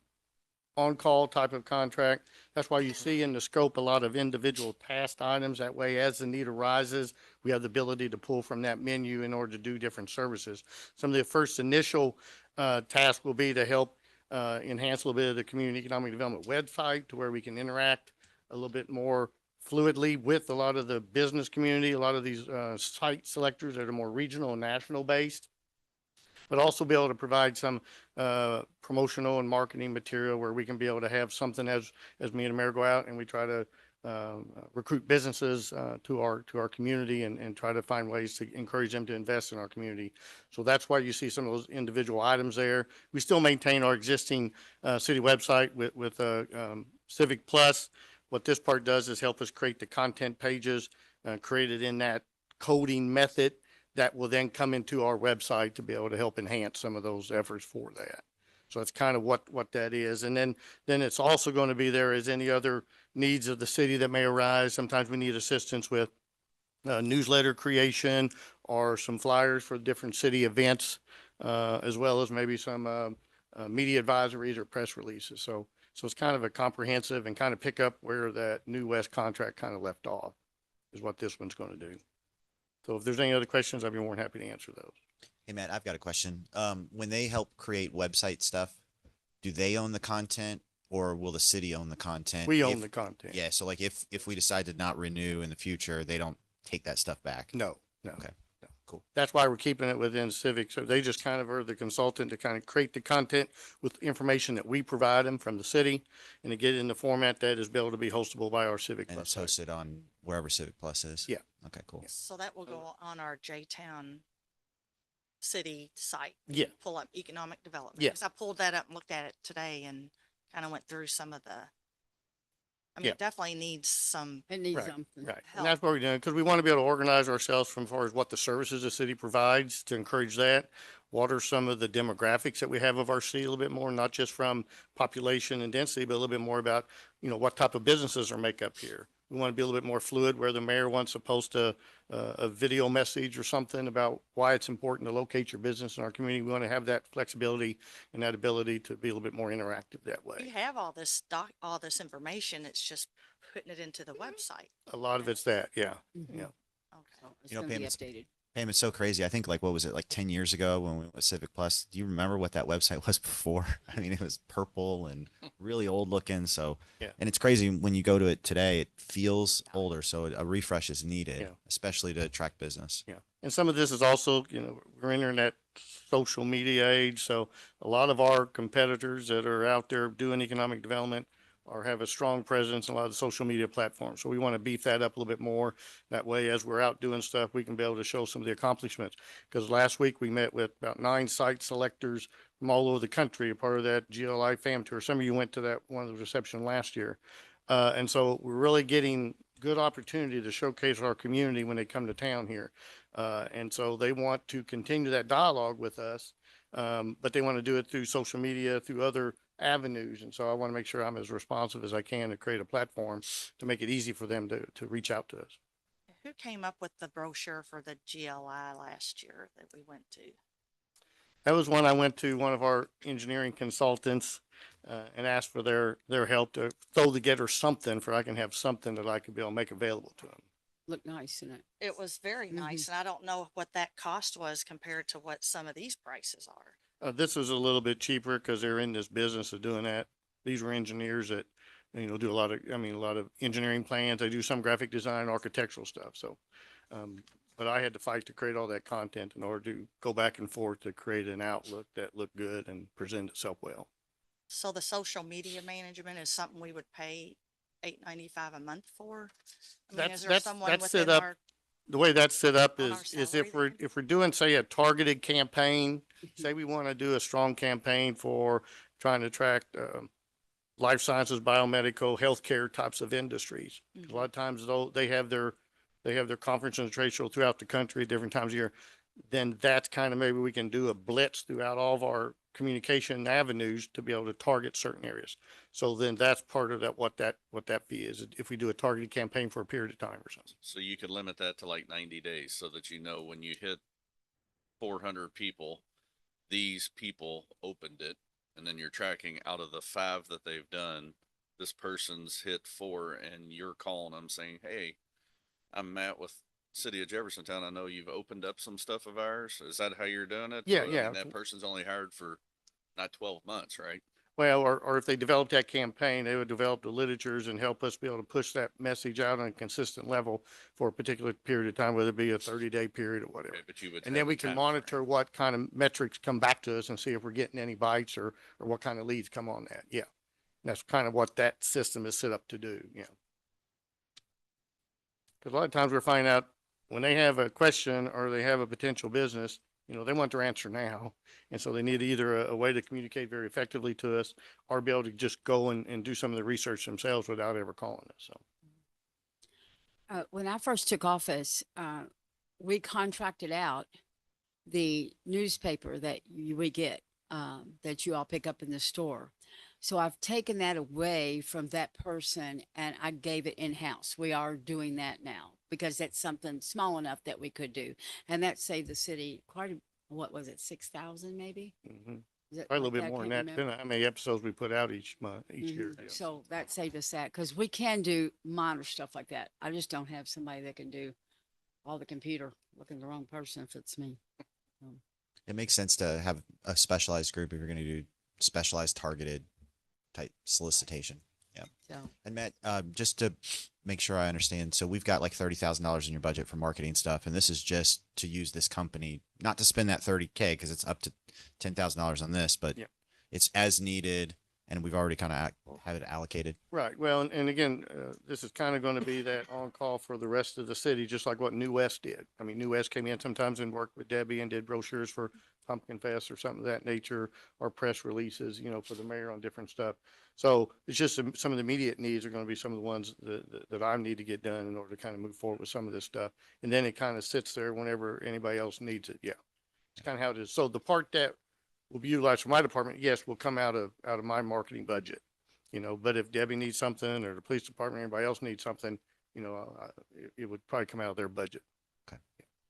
on-call type of contract. That's why you see in the scope a lot of individual task items. That way, as the need arises, we have the ability to pull from that menu in order to do different services. Some of the first initial tasks will be to help enhance a little bit of the community economic development website to where we can interact a little bit more fluidly with a lot of the business community, a lot of these site selectors that are more regional and national based, but also be able to provide some promotional and marketing material where we can be able to have something as me and the mayor go out and we try to recruit businesses to our community and try to find ways to encourage them to invest in our community. So that's why you see some of those individual items there. We still maintain our existing city website with Civic Plus. What this part does is help us create the content pages created in that coding method that will then come into our website to be able to help enhance some of those efforts for that. So that's kind of what that is. And then it's also going to be there as any other needs of the city that may arise. Sometimes we need assistance with newsletter creation or some flyers for different city events, as well as maybe some media advisories or press releases. So it's kind of a comprehensive and kind of pick up where that New West contract kind of left off is what this one's going to do. So if there's any other questions, I'd be more than happy to answer those. Hey, Matt, I've got a question. When they help create website stuff, do they own the content or will the city own the content? We own the content. Yeah. So like if we decide to not renew in the future, they don't take that stuff back. No. Okay. No. Cool. That's why we're keeping it within Civic. So they just kind of are the consultant to kind of create the content with information that we provide them from the city and to get it in the format that is able to be hostable by our Civic And it's website. hosted on wherever Civic Plus is. Yeah. Okay, cool. So that will go on our J-Town city site. Yeah. Pull up economic development. Yeah. Because I pulled that up and looked at it today and kind of went through some of the, I mean, Yeah. it definitely needs some, It needs Right, something. Right. help. And that's what we're doing because we want to be able to organize ourselves from far as what the services the city provides to encourage that. What are some of the demographics that we have of our city a little bit more, not just from population and density, but a little bit more about, what type of businesses are make up here. We want to be a little bit more fluid where the mayor wants to post a video message or something about why it's important to locate your business in our community. We want to have that flexibility and that ability to be a little bit more interactive that you way. have all this information. It's just putting it into the website. A lot of it's that, yeah. Mhm. Yeah. Okay. So It's You know, going to Pam, be it's- updated. Pam, it's so crazy. I think like, what was it, like 10 years ago when we went with Civic Plus? Do you remember what that website was before? I mean, it was purple and really old looking. So, Yeah. and it's crazy when you go to it today, it feels older. So a refresh is needed, Yeah. especially to attract business. Yeah. And some of this is also, we're entering that social media age. So a lot of our competitors that are out there doing economic development or have a strong presence in a lot of the social media platforms. So we want to beef that up a little bit more. That way, as we're out doing stuff, we can be able to show some of the accomplishments. Because last week we met with about 9 site selectors from all over the country, a part of that GLI FAM tour. Some of you went to that one of the reception last year. And so we're really getting good opportunity to showcase our community when they come to town here. And so they want to continue that dialogue with us, but they want to do it through social media, through other avenues. And so I want to make sure I'm as responsive as I can to create a platform to make it easy for them to reach out to us. Who came up with the brochure for the GLI last year that we went to? That was when I went to one of our engineering consultants and asked for their help to throw together something for I can have something that I could be able to make available to them. Look nice in it. It was very nice, and I don't know what that cost was compared to what some of these prices are. This was a little bit cheaper because they're in this business of doing that. These were engineers that, do a lot of engineering plans. They do some graphic design, architectural stuff. So, but I had to fight to create all that content in order to go back and forth to create an outlook that looked good and present itself well. So the social media management is something we would pay $8.95 a month for? I mean, is there someone that's set within up. our, The way that's set up on our is if salary we're doing, say, a targeted campaign, say we want to do a strong campaign for trying to attract life sciences, biomedical, healthcare types of industries. 'Cause a lot of times though they have their conference and trade show throughout the country at different times of year. Then that's kind of maybe we can do a blitz throughout all of our communication avenues to be able to target certain areas. So then that's part of that, what that fee is, if we do a targeted campaign for a period of time or something. So you could limit that to like 90 days so that when you hit 400 people, these people opened it, and then you're tracking out of the 5 that they've done, this person's hit 4, and you're calling them saying, "Hey, I'm Matt with City of Jeffersontown. I know you've opened up some stuff of ours." Is that how you're doing it? Yeah, So, I yeah. mean, that person's only hired for not 12 months, right? Well, or if they developed that campaign, they would develop the literatures and help us be able to push that message out on a consistent level for a particular period of time, whether it be a 30-day period or whatever. Okay, but you would And have then we a can time monitor what kind of metrics come back to us and see if we're getting any bites or what kind of leads come on that. Yeah. That's kind of what that system is set up to do. Yeah. Because a lot of times we're finding out when they have a question or they have a potential business, they want their answer now. And so they need either a way to communicate very effectively to us or be able to just go and do some of the research themselves without ever calling us. So. When I first took office, we contracted out the newspaper that we get, that you all pick up in the store. So I've taken that away from that person and I gave it in-house. We are doing that now because that's something small enough that we could do. And that saved the city what was it, 6,000 maybe? Mhm. Is it Probably a like little bit more than Can't that, remember. depending on how many episodes we put out each month, each year. Mhm. Yeah. So that saved us that because we can do minor stuff like that. I just don't have somebody that can do all the computer. Looking the wrong person if it's me. It makes sense to have a specialized group if you're going to do specialized targeted type solicitation. Yeah. So And Matt, just to make sure I understand, so we've got like $30,000 in your budget for marketing stuff, and this is just to use this company, not to spend that 30K because it's up to $10,000 on this, but Yeah. it's as needed, and we've already kind of have it allocated. Right. Well, and again, this is kind of going to be that on call for the rest of the city, just like what New West did. I mean, New West came in sometimes and worked with Debbie and did brochures for Pumpkin Fest or something of that nature, or press releases, for the mayor on different stuff. So it's just some of the immediate needs are going to be some of the ones that I need to get done in order to kind of move forward with some of this stuff. And then it kind of sits there whenever anybody else needs it. Yeah. It's kind of how it is. So the part that will be utilized for my department, yes, will come out of my marketing budget. But if Debbie needs something or the police department, or anybody else needs something, it would probably come out of their budget.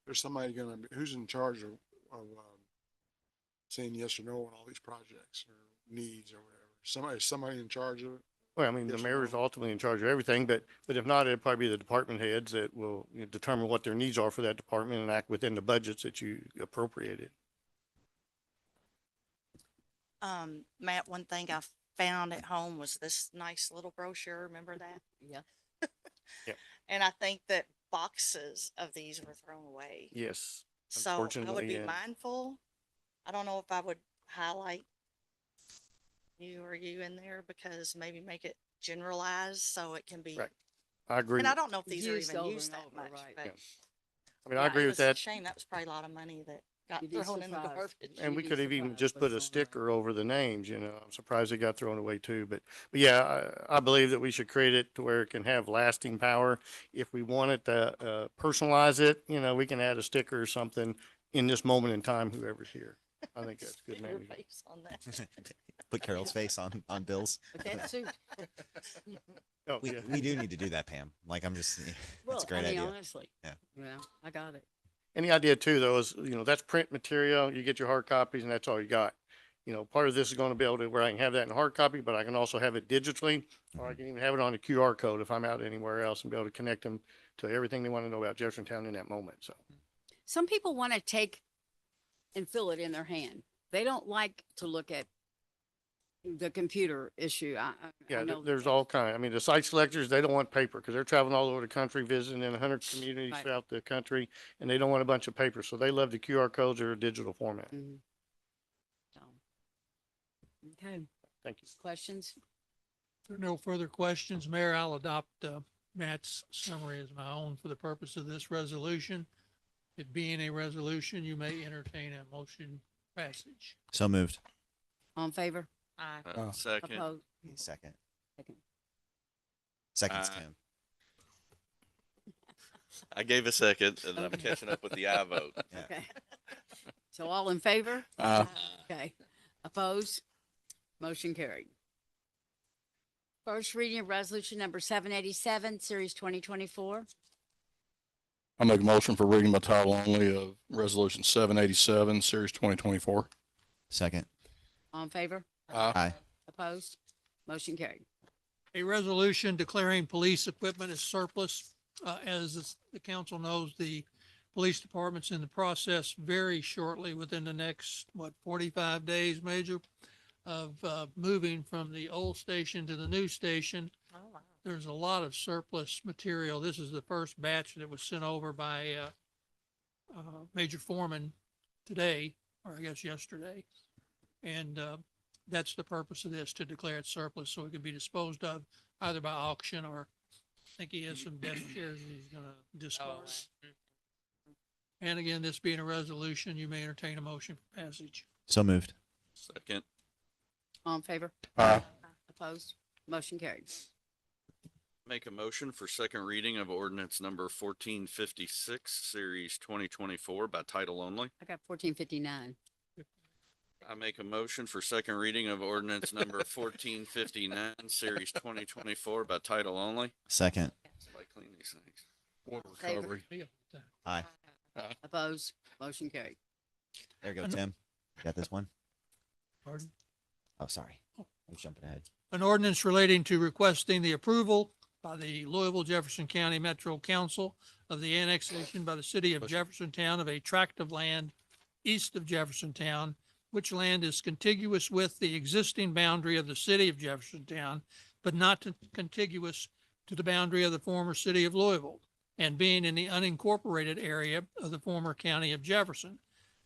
There's somebody who's in charge of saying yes or no on all these projects or needs or whatever. Somebody in charge of it. Well, I mean, the Yes or mayor is no? ultimately in charge of everything, but if not, it'd probably be the department heads that will determine what their needs are for that department and act within the budgets that you appropriated. Matt, one thing I found at home was this nice little brochure. Remember that? Yeah. Yep. And I think that boxes of these were thrown away. Yes. So I would Unfortunately, be and- mindful. I don't know if I would highlight you in there because maybe make it generalized so it can be. Right. I agree. And I don't know if these are Used even over used and that over, much, right. but. Yeah. I mean, I yeah, agree it with was a that. shame. That was probably a lot of money that got You'd be thrown in the surprised. garbage. And we You'd could be have even surprised just put a what's on sticker over the names, you know. I'm surprised it got thrown away too, but yeah, I believe that we should create it to where it can have lasting power. If we wanted to, personalize it, you know, we can add a sticker or something in this moment in time, whoever's here. I think that's good Your management. face on that. Put Carol's face on bills. But that suit. Oh, We, yeah. we do need to do that, Pam. Like, I'm just, that's a great I mean, idea. honestly. Yeah. Well, I got it. And the idea too, though, is, you know, that's print material. You get your hard copies and that's all you got. You know, part of this is going to be able to where I can have that in hard copy, but I can also have it digitally, or I can even have it on a QR code if I'm out anywhere else and be able to connect them to everything they want to know about Jeffersontown in that moment. So. Some people want to take and fill it in their hand. They don't like to look at the computer issue. I Yeah, know there's that. all kind. I mean, the site selectors, they don't want paper because they're traveling all over the country, visiting in 100 communities Right. throughout the country, and they don't want a bunch of paper. So they love the QR codes or a digital format. Mhm. So, okay, Thank you. questions? If there are no further questions, Mayor, I'll adopt Matt's summary as my own for the purpose of this resolution. It being a resolution, you may entertain a motion passage. So moved. All in favor? Aye. Second. Opposed? Second. Second. Seconds, Aye. Kim. I gave a second and I'm Okay. catching up with the I vote. Yeah. Okay. So all in favor? Okay. Opposed? Motion carried. First reading of resolution number 787, series 2024. I make a motion for reading by title only of resolution 787, series 2024. Second. All in favor? Aye. Opposed? Motion carried. A resolution declaring police equipment as surplus. As the council knows, the police department's in the process very shortly, within the next, 45 days, Major, of moving from the old station to the new station. Oh, wow. There's a lot of surplus material. This is the first batch that was sent over by Major Foreman today, or I guess yesterday. And that's the purpose of this, to declare it surplus so it can be disposed of either by auction or I think he has some desk chairs that he's gonna dispose. And again, this being a resolution, you may entertain a motion for passage. So moved. Second. All in favor? Aye. Opposed? Motion carried. Make a motion for second reading of ordinance number 1456, series 2024 by title only. I got 1459. I make a motion for second reading of ordinance number 1459, series 2024 by title only. Second. Somebody clean these things. Water Favor. recovery. Aye. Opposed? Motion carried. There you go, I know- Tim. You got this one? Pardon? Oh, sorry. I was jumping ahead. An ordinance relating to requesting the approval by the Louisville Jefferson County Metro Council of the annexation by the city of Jeffersontown of a tract of land east of Jeffersontown, which land is contiguous with the existing boundary of the city of Jeffersontown, but not contiguous to the boundary of the former city of Louisville, and being in the unincorporated area of the former county of Jefferson.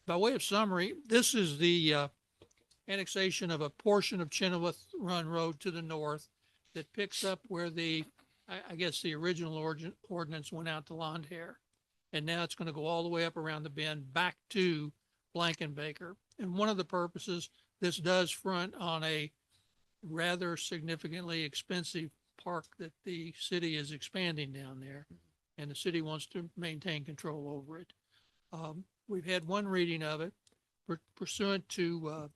By way of summary, this is the annexation of a portion of Chenoweth Run Road to the north that picks up where I guess the original ordinance went out to Londhair. And now it's going to go all the way up around the bend back to Blankenbaker. And one of the purposes, this does front on a rather significantly expensive park that the city is expanding down there. And the city wants to maintain control over it. We've had one reading of it pursuant to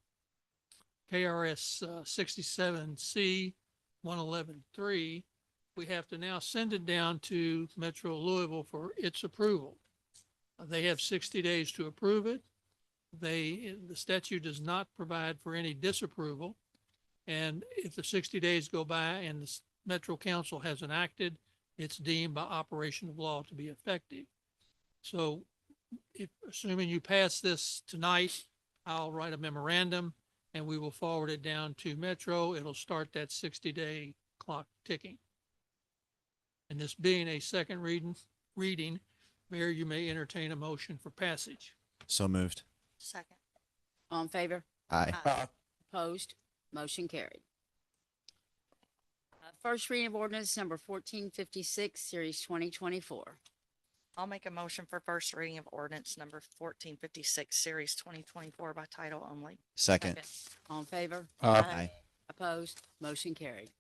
KRS 67C 111.3. We have to now send it down to Metro Louisville for its approval. They have 60 days to approve it. The statute does not provide for any disapproval. And if the 60 days go by and the Metro Council hasn't acted, it's deemed by operation of law to be effective. So if, assuming you pass this tonight, I'll write a memorandum and we will forward it down to Metro. It'll start that 60-day clock ticking. And this being a second reading, Mayor, you may entertain a motion for passage. So moved. Second. All in favor? Aye. Opposed? Motion carried. First reading of ordinance number 1456, series 2024. I'll make a motion for first reading of ordinance number 1456, series 2024 by title only. Second. All in favor? Aye. Opposed? Motion carried.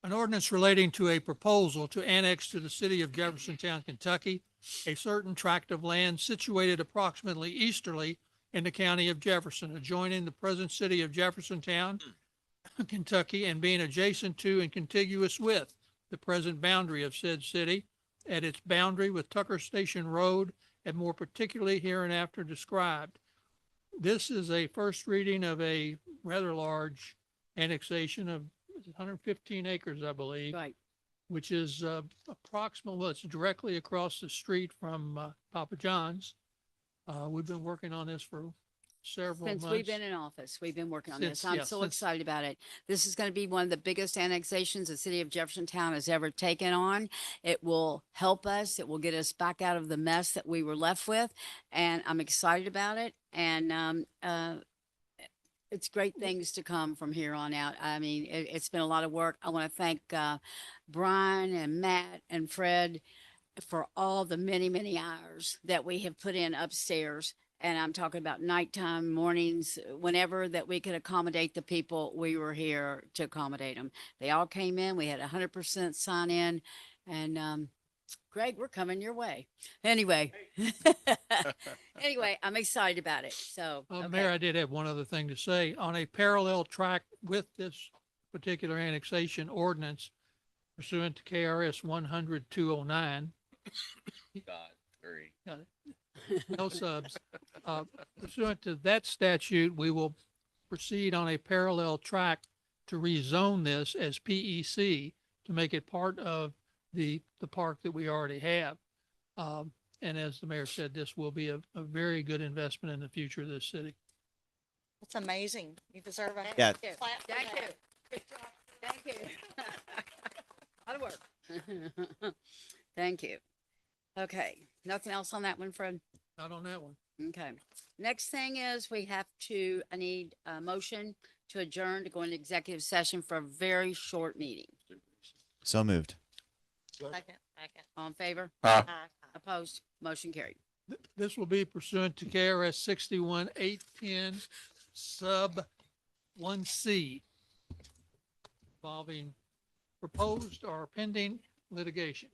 An ordinance relating to a proposal to annex to the city of Jeffersontown, Kentucky, a certain tract of land situated approximately easterly in the county of Jefferson, adjoining the present city of Jeffersontown, Kentucky, and being adjacent to and contiguous with the present boundary of said city at its boundary with Tucker Station Road, and more particularly hereinafter described. This is a first reading of a rather large annexation of 115 acres, I believe. Right. Which is approximately, well, it's directly across the street from Papa John's. We've been working on this for several months. Since we've been in office, we've been working on this. Since- I'm yeah, so since- excited about it. This is going to be one of the biggest annexations the city of Jeffersontown has ever taken on. It will help us. It will get us back out of the mess that we were left with. And I'm excited about it. And it's great things to come from here on out. I mean, it's been a lot of work. I want to thank Brian and Matt and Fred for all the many, many hours that we have put in upstairs. And I'm talking about nighttime, mornings, whenever that we could accommodate the people, we were here to accommodate them. They all came in. We had 100% sign in. And Greg, we're coming your way. Anyway, anyway, I'm excited about it. So, Mayor, I did have one other thing to say. On a parallel track with this particular annexation ordinance pursuant to KRS 100-209, God, very. got it. No subs. Pursuant to that statute, we will proceed on a parallel track to rezone this as PEC to make it part of the park that we already have. And as the mayor said, this will be a very good investment in the future of this city. It's amazing. You deserve a Yeah. clap for Thank that. you. Thank you. Lot of work. Thank you. Okay, nothing else on that one, Fred? Not on that one. Okay. Next thing is I need a motion to adjourn to go into executive session for a very short meeting. So moved. Second. All in favor? Aye. Opposed? Motion carried. This will be pursuant to KRS 61-810 sub 1C involving proposed or pending litigation.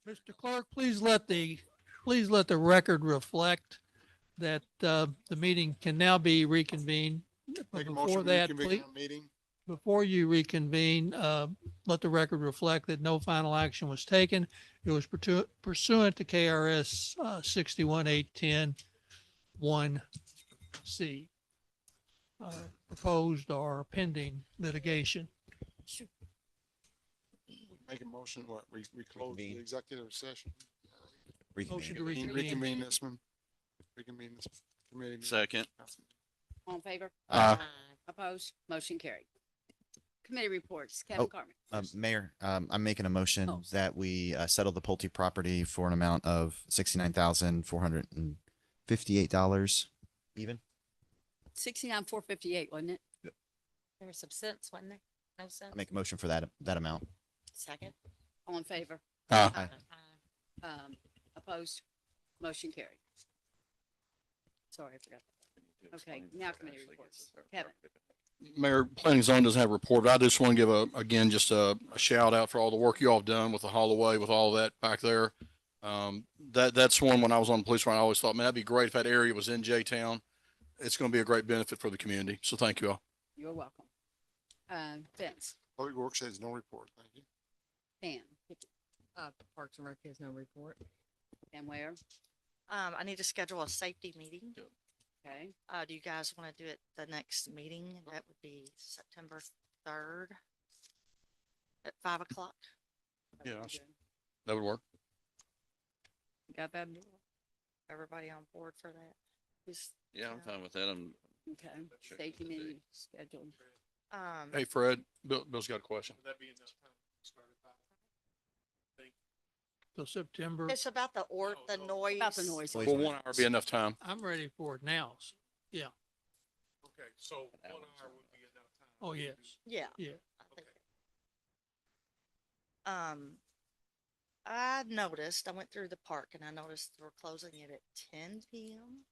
Mr. Clerk, please let the record reflect that the meeting can now be reconvened. But before that, please, before you reconvene, let the record reflect that no final action was taken. It was pursuant to KRS 61-810-1C. Proposed or pending litigation. Make a motion, what, we close the Reconvene. executive session? Motion to Reconvene. reconvene. Reconvene this one. Reconvene this committee. meeting. Second. All in favor? Aye. Opposed? Motion carried. Committee reports. Oh, Kevin Carmen. Mayor, I'm making a motion Oh. that we settle the Pulte property for an amount of $69,458 even. 69,458, wasn't it? There was some sense, wasn't there? No sense. I make a motion for that amount. Second. All in favor? Aye. Opposed? Motion carried. Sorry, I forgot. Okay, now committee reports. Kevin. Mayor, Planning and Zone doesn't have a report, but I just want to give again, just a shout out for all the work you all have done with the Holloway, with all that back there. That's one, when I was on the police front, I always thought, man, that'd be great if that area was in J-Town. It's going to be a great benefit for the community. So thank you all. You're welcome. Vince. Public Works has no report, thank you. Pam. Parks and Rec has no report. And where? I need to schedule a safety meeting. Okay. Do you guys want to do it the next meeting? That would be September 3rd at 5 o'clock. Yeah, that would work. Got that? Everybody on board for that? Who's- Yeah, I'm fine with that. Okay. Safety meeting scheduled. Hey, Fred, Bill's got a question. So September, It's about the noise. About the noise. Will 1 hour be enough time? I'm ready for it now. Yeah. Okay, so 1 hour would be enough time. Oh, yes. Yeah. Yeah. I think. I noticed, I went through the park and I noticed we're closing it at 10 PM.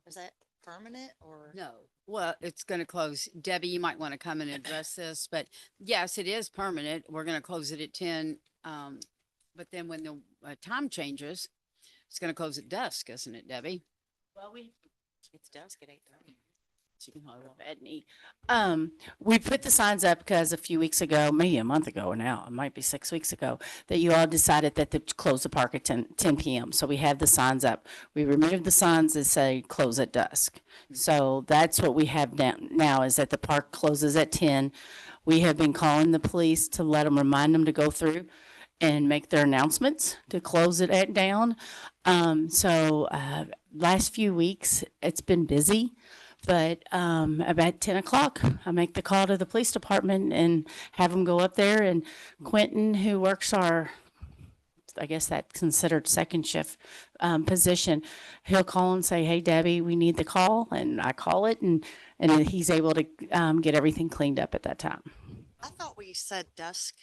Is that permanent or? No, well, it's going to close. Debbie, you might want to come and address this, but yes, it is permanent. We're going to close it at 10. But then when the time changes, it's going to close at dusk, isn't it, Debbie? Well, it's dusk at 8:30. She can hold on. We put the signs up because a few weeks ago, maybe a month ago now, it might be 6 weeks ago, that you all decided that to close the park at 10 PM. So we have the signs up. We removed the signs that say close at dusk. So that's what we have now is that the park closes at 10. We have been calling the police to let them, remind them to go through and make their announcements to close it down. Last few weeks, it's been busy. But about 10 o'clock, I make the call to the police department and have them go up there. And Quentin, who works I guess that's considered second shift position, he'll call and say, hey, Debbie, we need the call. And I call it and then he's able to get everything cleaned up at that time. I thought we said dusk,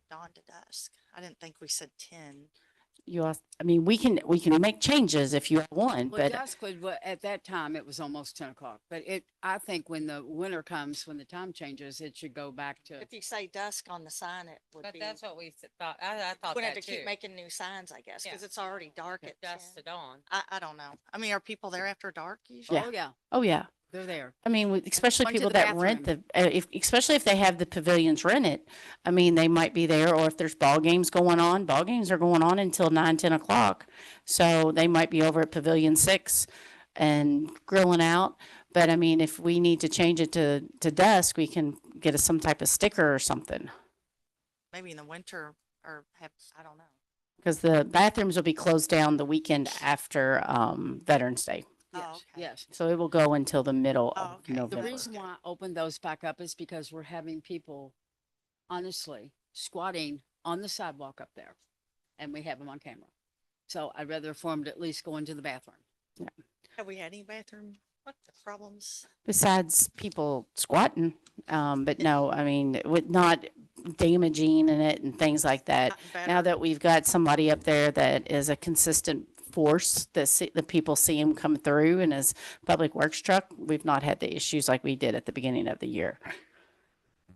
dawn to dusk. I didn't think we said 10. We can make changes if you want, Well, but dusk would, at that time, it was almost 10 o'clock. But I think when the winter comes, when the time changes, it should go back to, If you say dusk on the sign, it would But be. that's what we thought. I thought We have that to keep too. making new signs, I guess, because Yeah. it's already dark at Dusk to 10. dawn. I don't know. I mean, are people there after dark usually? Yeah. oh, yeah, oh, yeah. they're there. Especially Going to people the that rent especially if they have the pavilions rented. They might be there, or if there's ball games going on. Ball games are going on until 9, 10 o'clock. So they might be over at Pavilion 6 and grilling out. But if we need to change it to dusk, we can get some type of sticker or something. Maybe in the winter I don't know. Because the bathrooms will be closed down the weekend after Veterans Day. Oh, Yes, okay. yes. So it will go until the middle Oh, of okay. The The November. reason why I opened those back up is because we're having people, honestly, squatting on the sidewalk up there. And we have them on camera. So I'd rather for them to at least go into the bathroom. Have we had any bathroom problems? Besides people squatting, but no, with not damaging in it and things like that. Gotten better? Now that we've got somebody up there that is a consistent force, that the people see him come through in his public works truck, we've not had the issues like we did at the beginning of the year.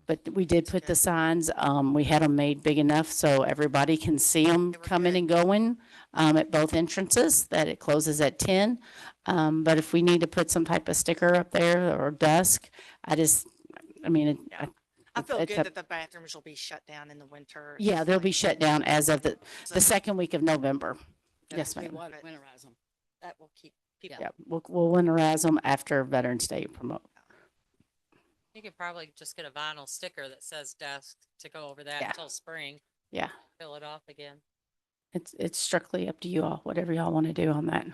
But we did put the signs, we had them made big enough so everybody can see them They were coming good. and going, at both entrances, that it closes at 10. But if we need to put some type of sticker up there or dusk, I mean, I feel it's good up- that the bathrooms will be shut down in the winter. yeah, if, they'll like, be shut down as of the So- second week of November. Yes, We ma'am. want to winterize them. That will keep people. Yeah, we'll winterize them after Veterans Day promote. You could probably just get a vinyl sticker that says desk to go over that Yeah. until spring, Yeah, fill it off again. it's strictly up to you all, whatever y'all want to do on that.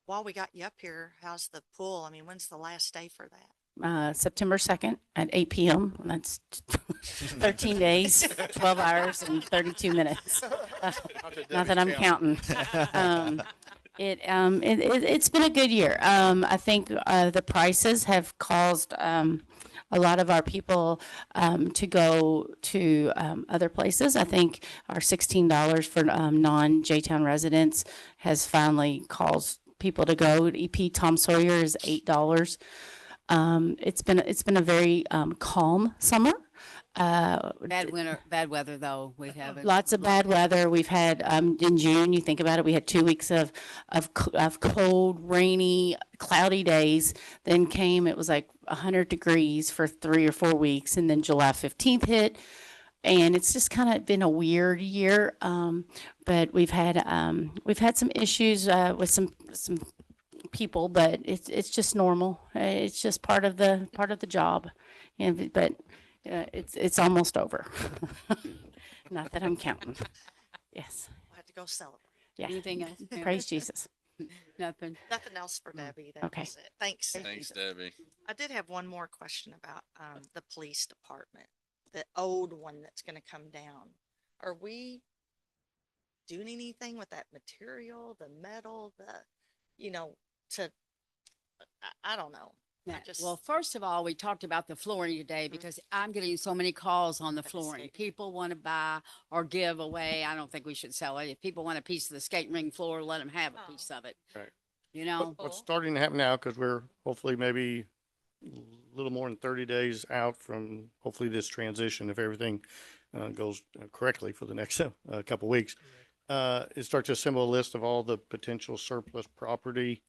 While we got you up here, how's the pool? I mean, when's the last day for that? September 2nd at 8 p.m. That's 13 days, 12 hours and 32 minutes. Not that I'm counting. It's been a good year. I think the prices have caused a lot of our people to go to other places. I think our $16 for non-J-Town residents has finally caused people to go. EP Tom Sawyer is $8. It's been a very calm summer. Bad weather though. We haven't. Lots of bad weather. We've had in June. You think about it. We had 2 weeks of cold, rainy, cloudy days. Then came. It was like 100 degrees for 3 or 4 weeks, and then July 15th hit, and it's just kind of been a weird year. But we've had some issues with some people, but it's just normal. It's just part of the job, but it's almost over. Not that I'm counting. Yes. We'll have to go celebrate. Yeah. Anything else? Mary? Praise Jesus. Nothing. Nothing else for Debbie. That Okay. was it. Thanks. Thanks, Debbie. I did have one more question about the police department, the old one that's gonna come down. Are we doing anything with that material, the metal, to, I don't know. I Yeah. just- Well, first of all, we talked about the flooring today because I'm getting so many calls on the flooring. People want to buy or give away. I don't think we should sell it. If people want a piece of the skating ring floor, let them have a piece of it. Right. You know? What's starting to happen now, because we're hopefully maybe a little more than 30 days out from hopefully this transition, if everything goes correctly for the next couple weeks, is start to assemble a list of all the potential surplus property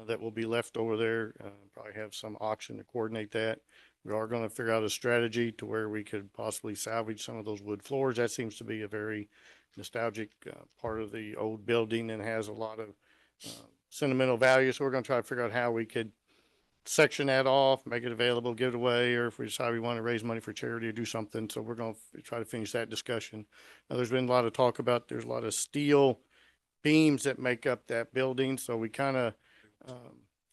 that will be left over there. Probably have some auction to coordinate that. We are going to figure out a strategy to where we could possibly salvage some of those wood floors. That seems to be a very nostalgic part of the old building and has a lot of sentimental value. So we're going to try to figure out how we could section that off, make it available, give it away, or if we decide we want to raise money for charity or do something. So we're going to try to finish that discussion. Now, there's been a lot of talk about, there's a lot of steel beams that make up that building. So we kind of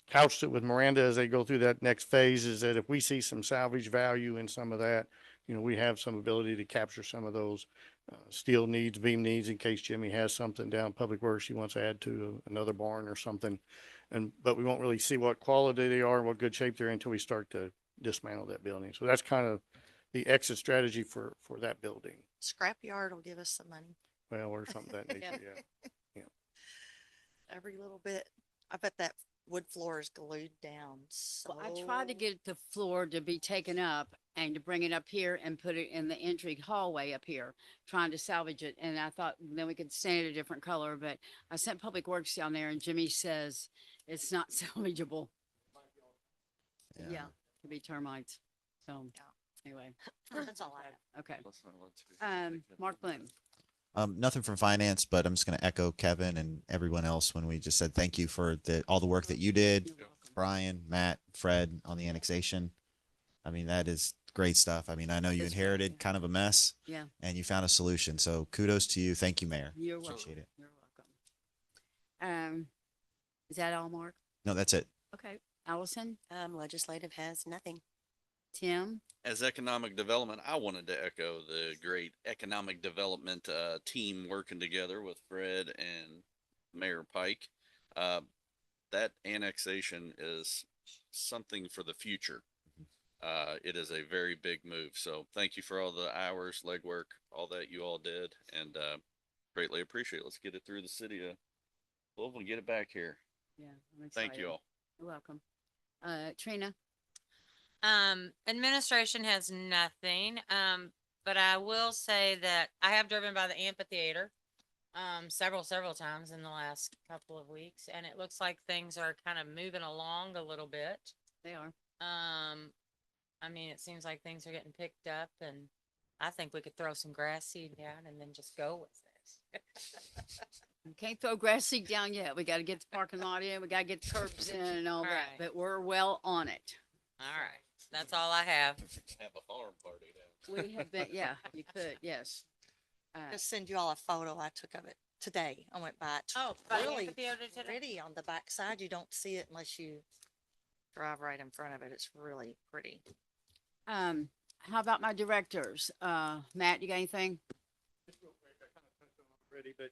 couched it with Miranda as they go through that next phase, is that if we see some salvage value in some of that, we have some ability to capture some of those steel needs, beam needs, in case Jimmy has something down Public Works he wants to add to another barn or something. But we won't really see what quality they are, what good shape they're in until we start to dismantle that building. So that's kind of the exit strategy for that building. Scrapyard will give us some money. Well, or something of that nature, yeah. Every little bit. I bet that wood floor is glued down. Well, I tried to get the floor to be taken up and to bring it up here and put it in the entry hallway up here, trying to salvage it. And I thought then we could stain it a different color, but I sent Public Works down there and Jimmy says it's not salvageable. Yeah, could be termites. So anyway, That's all I have. okay. Mark Bloom. Nothing from finance, but I'm just going to echo Kevin and everyone else when we just said thank you for all the work that you did, Brian, Matt, Fred, on the annexation. I mean, that is great stuff. I mean, I know you inherited kind of a mess, Yeah. and you found a solution. So kudos to you. Thank you, Mayor. You're welcome. Appreciate it. You're welcome. Is that all, Mark? No, that's it. Okay. Allison? Legislative has nothing. Tim? As economic development, I wanted to echo the great economic development team working together with Fred and Mayor Pike. That annexation is something for the future. It is a very big move. So thank you for all the hours, legwork, all that you all did, and greatly appreciate it. Let's get it through the city of Louisville and get it back here. Yeah. I'm Thank excited. you all. You're welcome. Trina? Administration has nothing, but I will say that I have driven by the amphitheater several times in the last couple of weeks, and it looks like things are kind of moving along a little bit. They are. I mean, it seems like things are getting picked up, and I think we could throw some grass seed down and then just go with this. We can't throw grass seed down yet. We got to get the parking lot in. We got to get the curbs in and all that, Right. but we're well on it. All right, that's all I have. Have a farm party down. We have been, yeah, you could, yes. Just send you all a photo I took of it today. I went by it. Oh, by the Really amphitheater today? pretty on the backside. You don't see it unless you drive right in front of it. It's really pretty. How about my directors? Matt, you got anything? Ready, but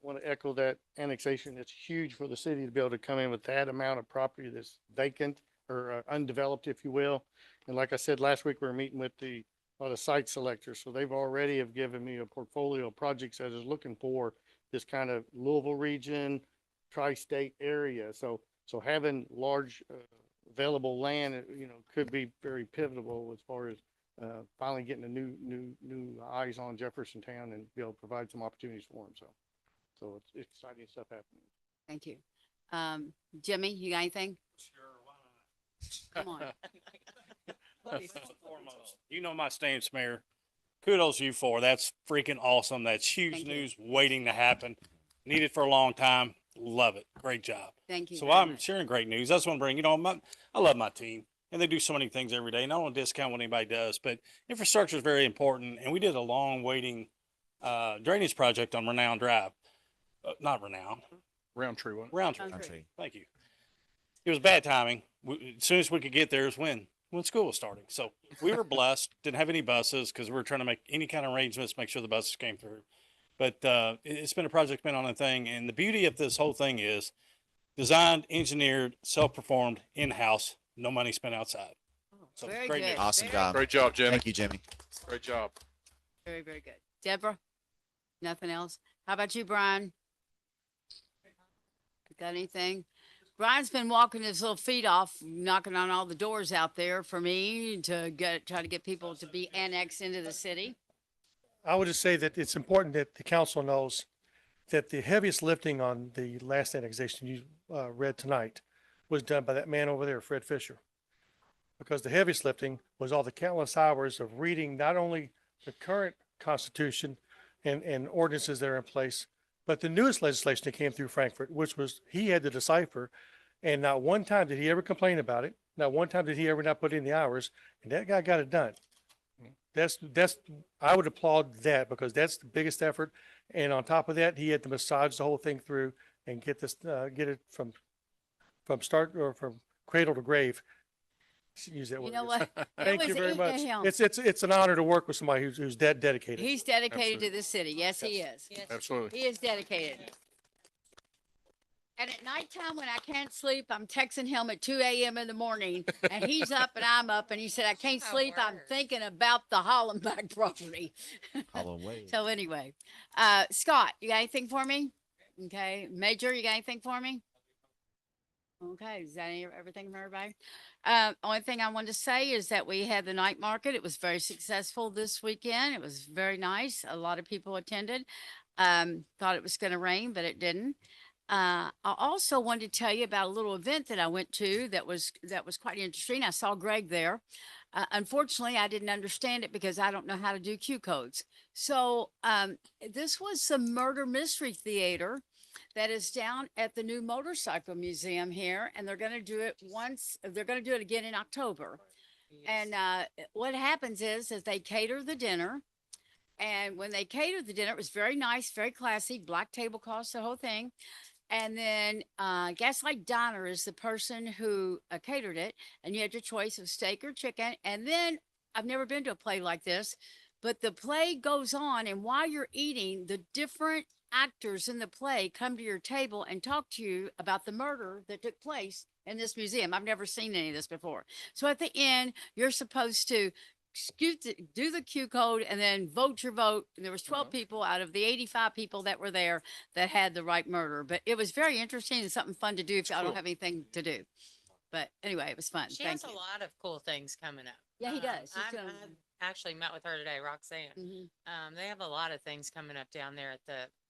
want to echo that annexation. It's huge for the city to be able to come in with that amount of property that's vacant or undeveloped, if you will. And like I said, last week we were meeting with the site selectors. So they've already have given me a portfolio of projects that is looking for this kind of Louisville region, tri-state area. So having large available land, could be very pivotal as far as finally getting a new eyes on Jeffersontown and be able to provide some opportunities for them. So it's exciting stuff happening. Thank you. Jimmy, you got anything? Come on. You know my stance, Mayor. Kudos to you for that's freaking awesome. That's huge Thank you. news waiting to happen. Needed for a long time. Love it. Great job. Thank you. So very I'm much. sharing great news. That's what I'm bringing. I love my team, and they do so many things every day. And I don't want to discount what anybody does, but infrastructure is very important. And we did a long waiting drainage project on Renown Drive. Not Renown, Roundtree one. Roundtree. Roundtree. Thank you. It was bad timing. As soon as we could get there is when school was starting. So we were blessed. Didn't have any buses because we were trying to make any kind of arrangements, to make sure the buses came through. But it's been a project, been on a thing. And the beauty of this whole thing is designed, engineered, self-performed, in-house, no money spent outside. So Very great good. news. Awesome Very job. Great job, Jimmy. Thank you, Jimmy. Great job. Very, very good. Deborah? Nothing else? How about you, Brian? Got anything? Brian's been walking his little feet off, knocking on all the doors out there for me to try to get people to be annexed into the city. I would just say that it's important that the council knows that the heaviest lifting on the last annexation you read tonight was done by that man over there, Fred Fisher. Because the heaviest lifting was all the countless hours of reading not only the current constitution and ordinances that are in place, but the newest legislation that came through Frankfurt, which was he had to decipher. And not one time did he ever complain about it. Not one time did he ever not put in the hours. And that guy got it done. I would applaud that because that's the biggest effort. And on top of that, he had to massage the whole thing through and get it from start or from cradle to grave. Use that word. You know what? Thank you very much. It's an honor to work with somebody who's that dedicated. He's dedicated to the city. Yes, he is. Absolutely. He is dedicated. And at nighttime when I can't sleep, I'm texting him at 2 a.m. in the morning and he's up and I'm up and he said, I can't sleep. I'm thinking about the Hollenbach property. Holloway. So anyway, Scott, you got anything for me? Okay. Major, you got anything for me? Okay. Is that everything from everybody? Only thing I wanted to say is that we had the night market. It was very successful this weekend. It was very nice. A lot of people attended. Thought it was going to rain, but it didn't. I also wanted to tell you about a little event that I went to that was quite interesting. I saw Greg there. Unfortunately, I didn't understand it because I don't know how to do Q codes. So this was some murder mystery theater that is down at the new motorcycle museum here, and they're going to do it they're going to do it again in October. And what happens is they cater the dinner. And when they catered the dinner, it was very nice, very classy, black tablecloths, the whole thing. And then Gaslight Diner is the person who catered it. And you had your choice of steak or chicken. And then I've never been to a play like this, but the play goes on. And while you're eating, the different actors in the play come to your table and talk to you about the murder that took place in this museum. I've never seen any of this before. So at the end, you're supposed to do the Q code and then vote your vote. And there was 12 people out of the 85 people that were there that had the right murder. But it was very interesting and something fun to do if y'all don't have anything to do. But anyway, it was fun. She Thank has you. a lot of cool things coming up. Yeah, he does. He's I've doing- actually met with her today, Roxanne. Mhm. They have a lot of things coming up down there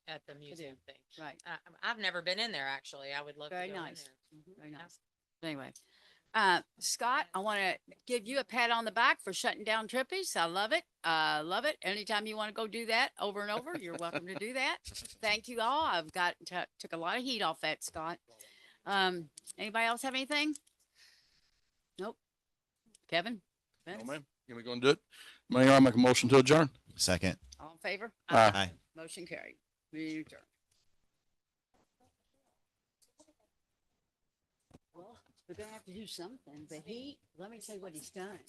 at the museum thing. Right. I've never been in there, actually. I would love to Very go in nice. there. Very nice. Anyway, Scott, I want to give you a pat on the back for shutting down Trippies. I love it. Love it. Anytime you want to go do that over and over, you're welcome to do that. Thank you all. I've took a lot of heat off that, Scott. Anybody else have anything? Nope. Kevin? No, Vince? ma'am. Can we go and do it? Mayor, I make a motion to adjourn. Second. All in favor? Aye. Motion carried. We adjourn. Well, we're gonna have to do something, but let me tell you what he's done.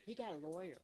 He got a lawyer.